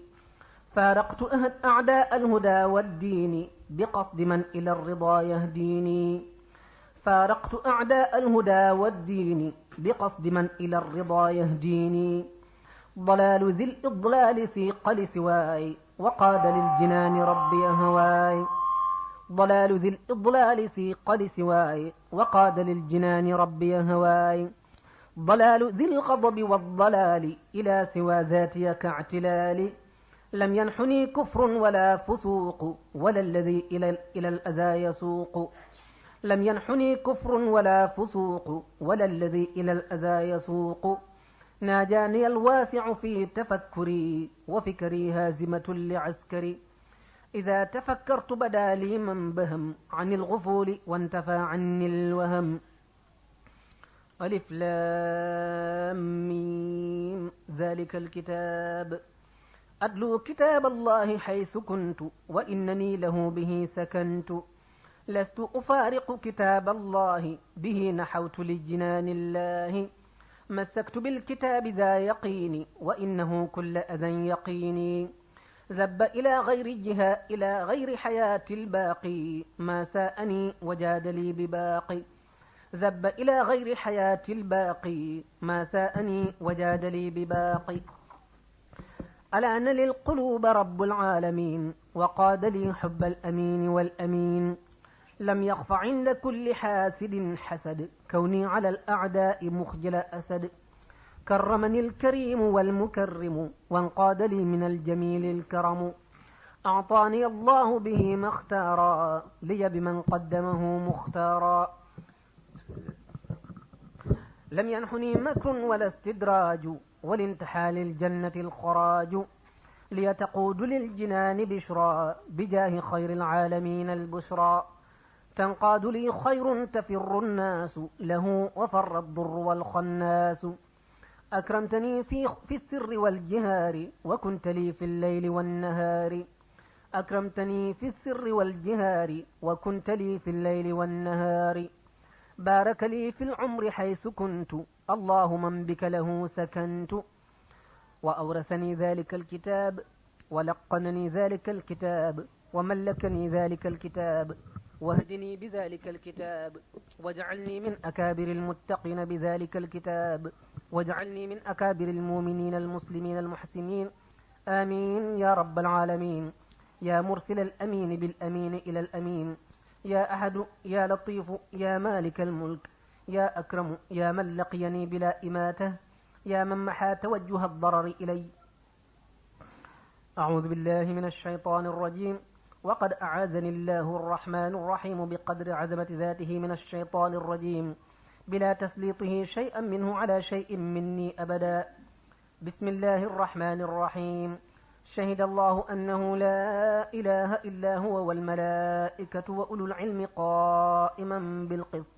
فارقت أعداء الهدى والدين بقصد من إلى الرضا يهديني فارقت أعداء الهدى والدين بقصد من إلى الرضا يهديني ضلال ذي الإضلال سيق لسواي وقاد للجنان ربي هواي ضلال ذي الإضلال سيق لسواي وقاد للجنان ربي هواي ضلال ذي الغضب والضلال إلى سوى ذاتي كاعتلال لم ينحني كفر ولا فسوق ولا الذي إلى الأذى يسوق لم ينحني كفر ولا فسوق ولا الذي إلى الأذى يسوق ناجاني الواسع في تفكري وفكري هازمة لعسكري إذا تفكرت بدا لي من بهم عن الغفول وانتفى عني الوهم ألف لام ميم ذلك الكتاب أتلو كتاب الله حيث كنت وإنني له به سكنت لست أفارق كتاب الله به نحوت لجنان الله مسكت بالكتاب ذا يقيني وإنه كل أذى يقيني ذب إلى غير الجهة إلى غير حياة الباقي ما ساءني وجاد لي بباقي ذب إلى غير حياة الباقي ما ساءني وجاد لي بباقي ألان للقلوب رب العالمين وقاد لي حب الأمين والأمين لم يخف عند كل حاسد حسد كوني على الأعداء مخجل أسد كرمني الكريم والمكرم وانقاد لي من الجميل الكرم أعطاني الله به ما اختارا لي بمن قدمه مختارا لم ينحني مكر ولا استدراج ولانتحال الجنة الخراج ليتقود للجنان بشرى بجاه خير العالمين البشرى تنقاد لي خير تفر الناس له وفر الضر والخناس أكرمتني في السر والجهار وكنت لي في الليل والنهار أكرمتني في السر والجهار وكنت لي في الليل والنهار بارك لي في العمر حيث كنت الله من بك له سكنت وأورثني ذلك الكتاب ولقنني ذلك الكتاب وملكني ذلك الكتاب واهدني بذلك الكتاب واجعلني من أكابر المتقين بذلك الكتاب واجعلني من أكابر المؤمنين المسلمين المحسنين آمين يا رب العالمين يا مرسل الأمين بالأمين إلى الأمين يا أحد يا لطيف يا مالك الملك يا أكرم يا من لقيني بلا إماتة يا من محى توجه الضرر إلي أعوذ بالله من الشيطان الرجيم وقد أعاذني الله الرحمن الرحيم بقدر عظمة ذاته من الشيطان الرجيم بلا تسليطه شيئا منه على شيء مني أبدا بسم الله الرحمن الرحيم شهد الله أنه لا إله إلا هو والملائكة وأولو العلم قائما بالقسط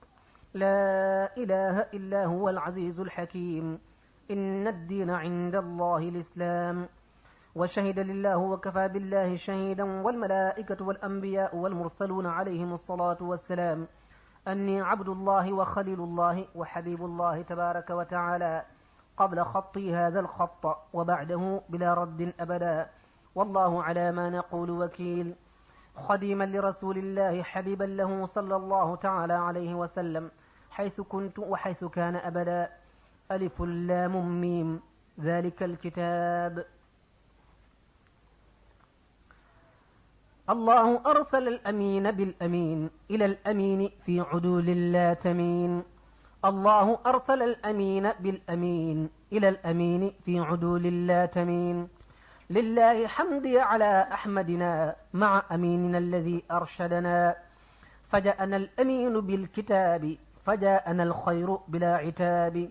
لا إله إلا هو العزيز الحكيم إن الدين عند الله الإسلام وشهد لله وكفى بالله شهيدا والملائكة والأنبياء والمرسلون عليهم الصلاة والسلام أني عبد الله وخليل الله وحبيب الله تبارك وتعالى قبل خطي هذا الخط وبعده بلا رد أبدا والله على ما نقول وكيل خديما لرسول الله حبيبا له صلى الله تعالى عليه وسلم حيث كنت وحيث كان أبدا ألف لام ميم ذلك الكتاب الله أرسل الأمين بالأمين إلى الأمين في عدول لا تمين. الله أرسل الأمين بالأمين إلى الأمين في عدول لا تمين. لله حمدي على أحمدنا مع أميننا الذي أرشدنا. فجاءنا الأمين بالكتاب فجاءنا الخير بلا عتاب.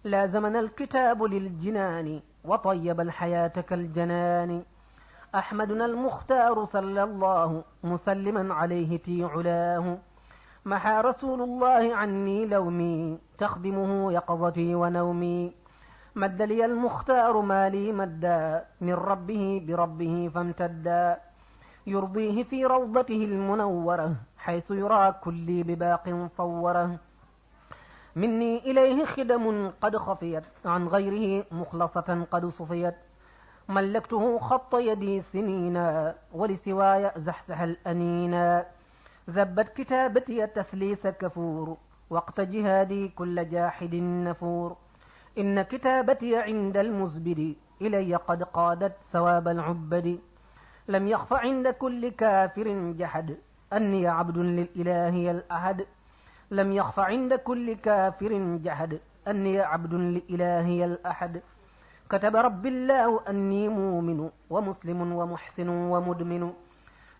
لازمنا الكتاب للجنان وطيب الحياة كالجنان. أحمدنا المختار صلى الله مسلما عليه تي علاه. محى رسول الله عني لومي تخدمه يقظتي ونومي. مد لي المختار ما لي مدا من ربه بربه فامتدا. يرضيه في روضته المنورة حيث يرى كلي بباق صوره. مني إليه خدم قد خفيت عن غيره مخلصة قد صفيت. ملكته خط يدي سنينا ولسواي زحزح الأنينا. ذبت كتابتي تثليث كفور وقت جهادي كل جاحد نفور. إن كتابتي عند المزبد إلي قد قادت ثواب العبد. لم يخف عند كل كافر جحد أني عبد للإله الأحد. لم يخف عند كل كافر جحد أني عبد للإله الأحد. كتب رب الله أني مؤمن ومسلم ومحسن ومدمن.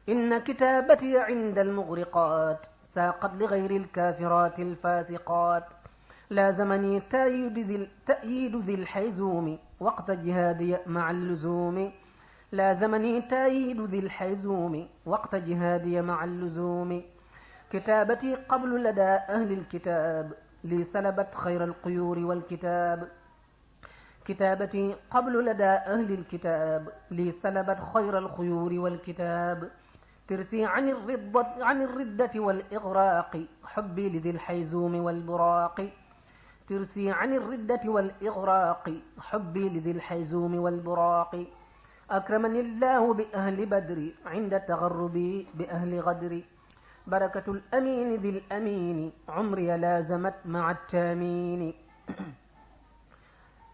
إن كتابتي عند المغرقات ساقت لغير الكافرات الفاسقات. لازمني تأييد ذي الحيزوم وقت جهادي مع اللزوم. لازمني تأييد ذي الحيزوم وقت جهادي مع اللزوم. كتابتي قبل لدى أهل الكتاب لي سلبت خير القيور والكتاب. كتابتي قبل لدى أهل الكتاب لي سلبت خير الخيور والكتاب. ترسي عن الردة والإغراق حبي لذي الحيزوم والبراق. ترسي عن الردة والإغراق حبي لذي الحيزوم والبراق. أكرمني الله بأهل بدر عند تغربي بأهل غدر. بركة الأمين ذي الأمين عمري لازمت مع التامين.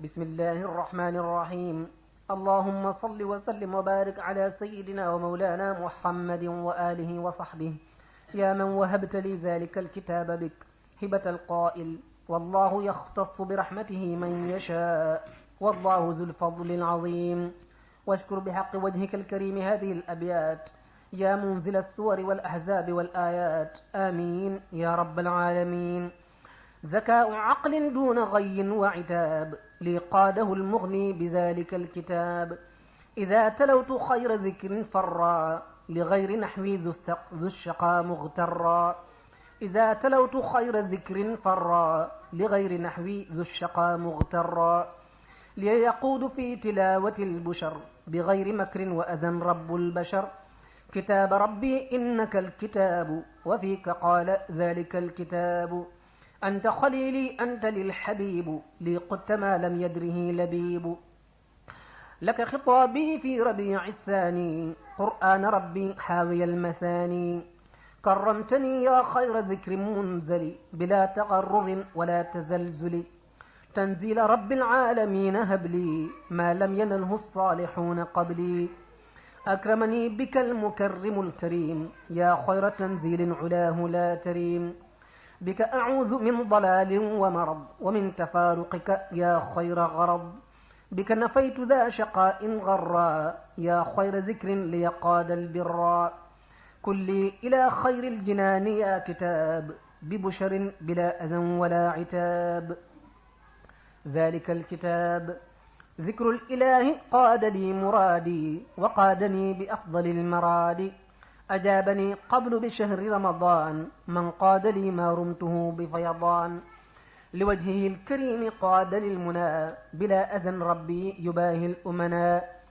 بسم الله الرحمن الرحيم. اللهم صل وسلم وبارك على سيدنا ومولانا محمد وآله وصحبه. يا من وهبت لي ذلك الكتاب بك هبة القائل والله يختص برحمته من يشاء والله ذو الفضل العظيم. واشكر بحق وجهك الكريم هذه الأبيات يا منزل السور والأحزاب والآيات. آمين يا رب العالمين. ذكاء عقل دون غي وعتاب لي قاده المغني بذلك الكتاب. إذا تلوت خير ذكر فرا لغير نحوي ذو الشقى مغترا. إذا تلوت خير ذكر فرا لغير نحوي ذو الشقى مغترا. ليقود في تلاوة البشر بغير مكر وأذى رب البشر. كتاب ربي إنك الكتاب وفيك قال ذلك الكتاب. أنت خليلي أنت للحبيب لي قدت ما لم يدره لبيب. لك خطابي في ربيع الثاني قرآن ربي حاوي المثاني. كرمتني يا خير ذكر منزل بلا تغرر ولا تزلزل. تنزيل رب العالمين هب لي ما لم ينله الصالحون قبلي. أكرمني بك المكرم الكريم يا خير تنزيل علاه لا تريم. بك أعوذ من ضلال ومرض ومن تفارقك يا خير غرض. بك نفيت ذا شقاء غرا يا خير ذكر ليقاد البرا. كلي إلى خير الجنان يا كتاب ببشر بلا أذى ولا عتاب. ذلك الكتاب ذكر الإله قاد لي مرادي وقادني بأفضل المراد. أجابني قبل بشهر رمضان من قاد لي ما رمته بفيضان. لوجهه الكريم قاد للمنى بلا أذى ربي يباهي الأمناء.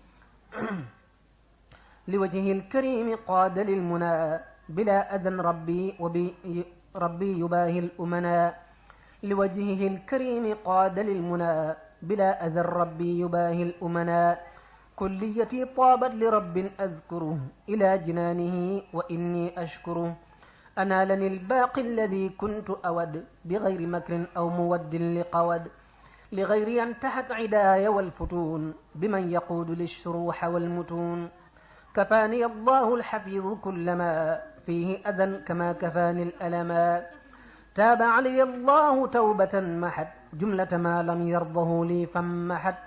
لوجهه الكريم قاد للمنى بلا أذى ربي يباهي الأمناء. لوجهه الكريم قاد للمنى بلا أذى ربي يباهي الأمناء. كليتي طابت لرب أذكره إلى جنانه وإني أشكره. أنالني الباقي الذي كنت أود بغير مكر أو مود لقود. لغيري انتحت عداي والفتون بمن يقود للشروح والمتون. كفاني الله الحفيظ كلما فيه أذى كما كفاني الألما تاب علي الله توبة محت جملة ما لم يرضه لي فمحت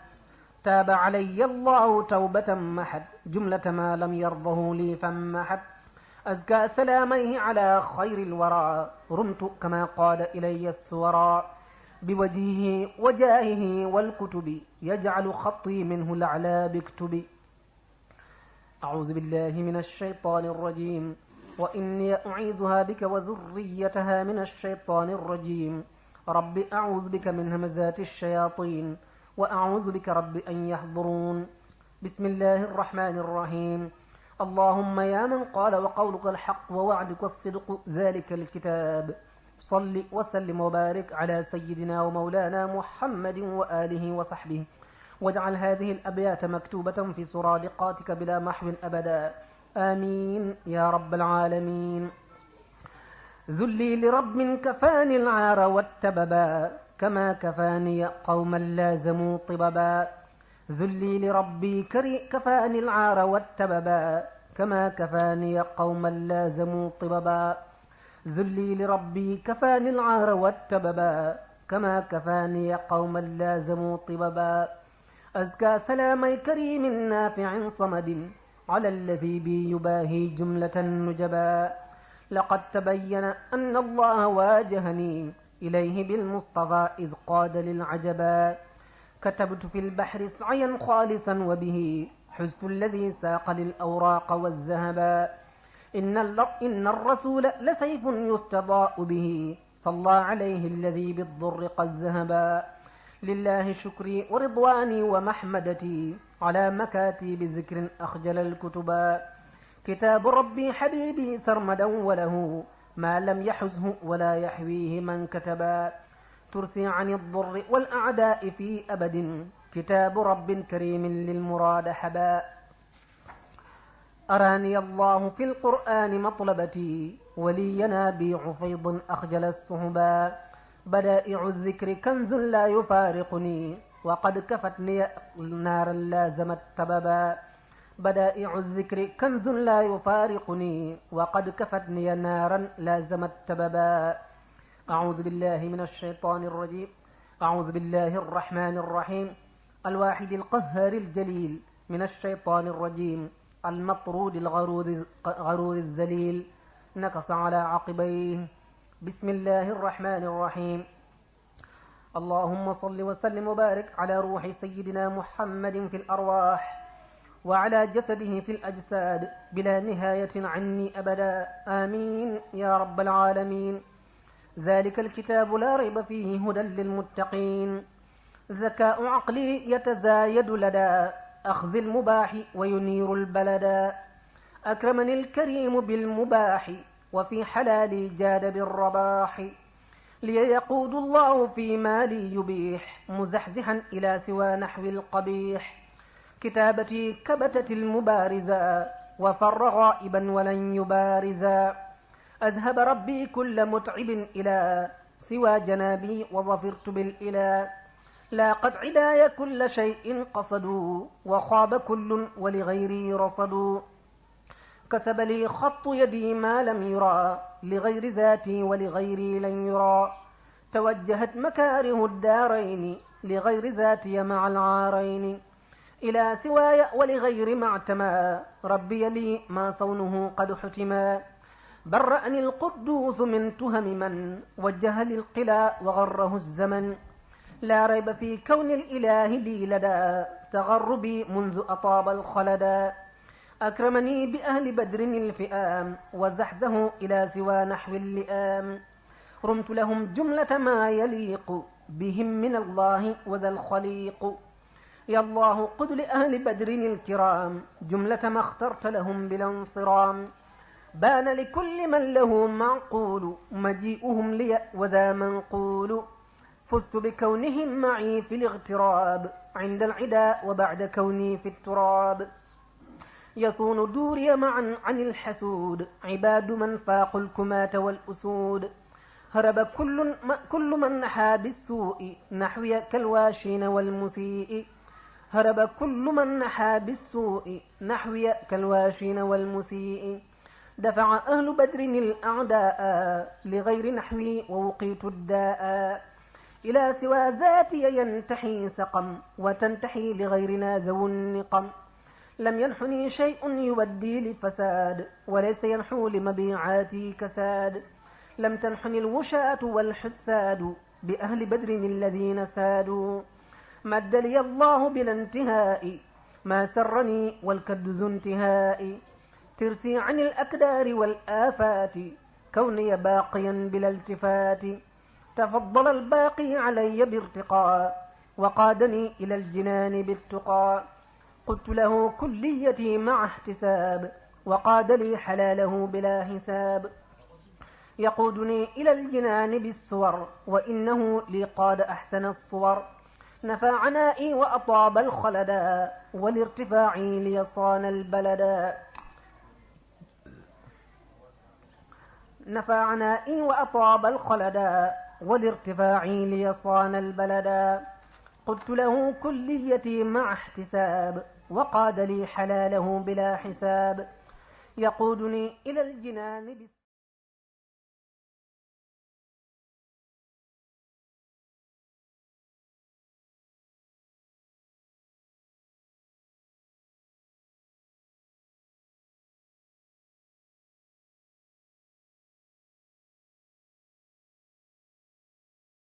تاب علي الله توبة محت جملة ما لم يرضه لي فمحت أزكى سلاميه على خير الورى رمت كما قال إلي السورى بوجهه وجاهه والكتب يجعل خطي منه الأعلى بكتبي أعوذ بالله من الشيطان الرجيم وإني أعيذها بك وذريتها من الشيطان الرجيم رب أعوذ بك من همزات الشياطين وأعوذ بك رب أن يحضرون بسم الله الرحمن الرحيم اللهم يا من قال وقولك الحق ووعدك الصدق ذلك الكتاب صل وسلم وبارك على سيدنا ومولانا محمد وآله وصحبه واجعل هذه الأبيات مكتوبة في سرادقاتك بلا محو أبدا آمين يا رب العالمين ذلي لرب كفاني العار والتببا كما كفاني قوما لازموا طببا ذلي لربي كفاني العار والتببا كما كفاني قوما لازموا طببا ذلي لربي كفاني العار والتببا كما كفاني قوما لازموا طببا أزكى سلامي كريم نافع صمد على الذي بي يباهي جملة النجبا لقد تبين أن الله واجهني إليه بالمصطفى إذ قاد للعجبا كتبت في البحر سعيا خالصا وبه حزت الذي ساق للأوراق والذهبا إن الرسول لسيف يستضاء به صلى عليه الذي بالضر قد ذهبا لله شكري ورضواني ومحمدتي على مكاتي بذكر أخجل الكتبا كتاب ربي حبيبي سرمدا وله ما لم يحزه ولا يحويه من كتبا ترثي عن الضر والأعداء في أبد كتاب رب كريم للمراد حبا أراني الله في القرآن مطلبتي ولينا بي عفيض أخجل السهبا بدائع الذكر كنز لا يفارقني وقد كفتني نارا لازمت تببا بدائع الذكر كنز لا يفارقني وقد كفتني نارا لازمت تببا أعوذ بالله من الشيطان الرجيم أعوذ بالله الرحمن الرحيم الواحد القهار الجليل من الشيطان الرجيم المطرود الغرور الذليل نكص على عقبيه بسم الله الرحمن الرحيم اللهم صل وسلم وبارك على روح سيدنا محمد في الأرواح وعلى جسده في الأجساد بلا نهاية عني أبدا آمين يا رب العالمين ذلك الكتاب لا ريب فيه هدى للمتقين ذكاء عقلي يتزايد لدى أخذ المباح وينير البلدا أكرمني الكريم بالمباح وفي حلالي جاد بالرباح ليقود الله في مالي يبيح مزحزحا إلى سوى نحو القبيح كتابتي كبتت المبارزا وفر غائبا ولن يبارزا أذهب ربي كل متعب إلى سوى جنابي وظفرت بالإله لاقت عداي كل شيء قصدوا وخاب كل ولغيري رصدوا كسب لي خط يدي ما لم يرى لغير ذاتي ولغيري لن يرى توجهت مكاره الدارين لغير ذاتي مع العارين إلى سواي ولغير ما اعتمى ربي لي ما صونه قد حتما برأني القدوس من تهم من وجه للقلا وغره الزمن لا ريب في كون الإله لي لدى تغربي منذ أطاب الخلدا أكرمني بأهل بدر الفئام وزحزه إلى سوى نحو اللئام رمت لهم جملة ما يليق بهم من الله وذا الخليق يا الله قد لأهل بدر الكرام جملة ما اخترت لهم بلا انصرام بان لكل من له معقول مجيئهم لي وذا منقول فزت بكونهم معي في الاغتراب عند العداء وبعد كوني في التراب يصون دوري معا عن الحسود عباد من فاقوا الكماة والأسود هرب كل من نحى بالسوء نحوي كالواشين والمسيء هرب كل من نحى بالسوء نحوي كالواشين والمسيء. دفع أهل بدر الأعداء لغير نحوي ووقيت الداء. إلى سوى ذاتي ينتحي سقم وتنتحي لغيرنا ذو النقم. لم ينحني شيء يودي لفساد وليس ينحو لمبيعاتي كساد. لم تنحني الوشاة والحساد بأهل بدر الذين سادوا. مد لي الله بلا انتهاء ما سرني والكد ذو انتهاء. ترسي عن الأكدار والآفات كوني باقيا بلا التفات. تفضل الباقي علي بارتقاء وقادني إلى الجنان بالتقى. قلت له كليتي مع احتساب وقاد لي حلاله بلا حساب. يقودني إلى الجنان بالسور وإنه لي قاد أحسن الصور. نفى عنائي وأطاب الخلدا والارتفاعي ليصان البلدا. نفى عنائي وأطاب الخلدا والارتفاعي ليصان البلدا. قلت له كليتي مع احتساب وقاد لي حلاله بلا حساب. يقودني إلى الجنان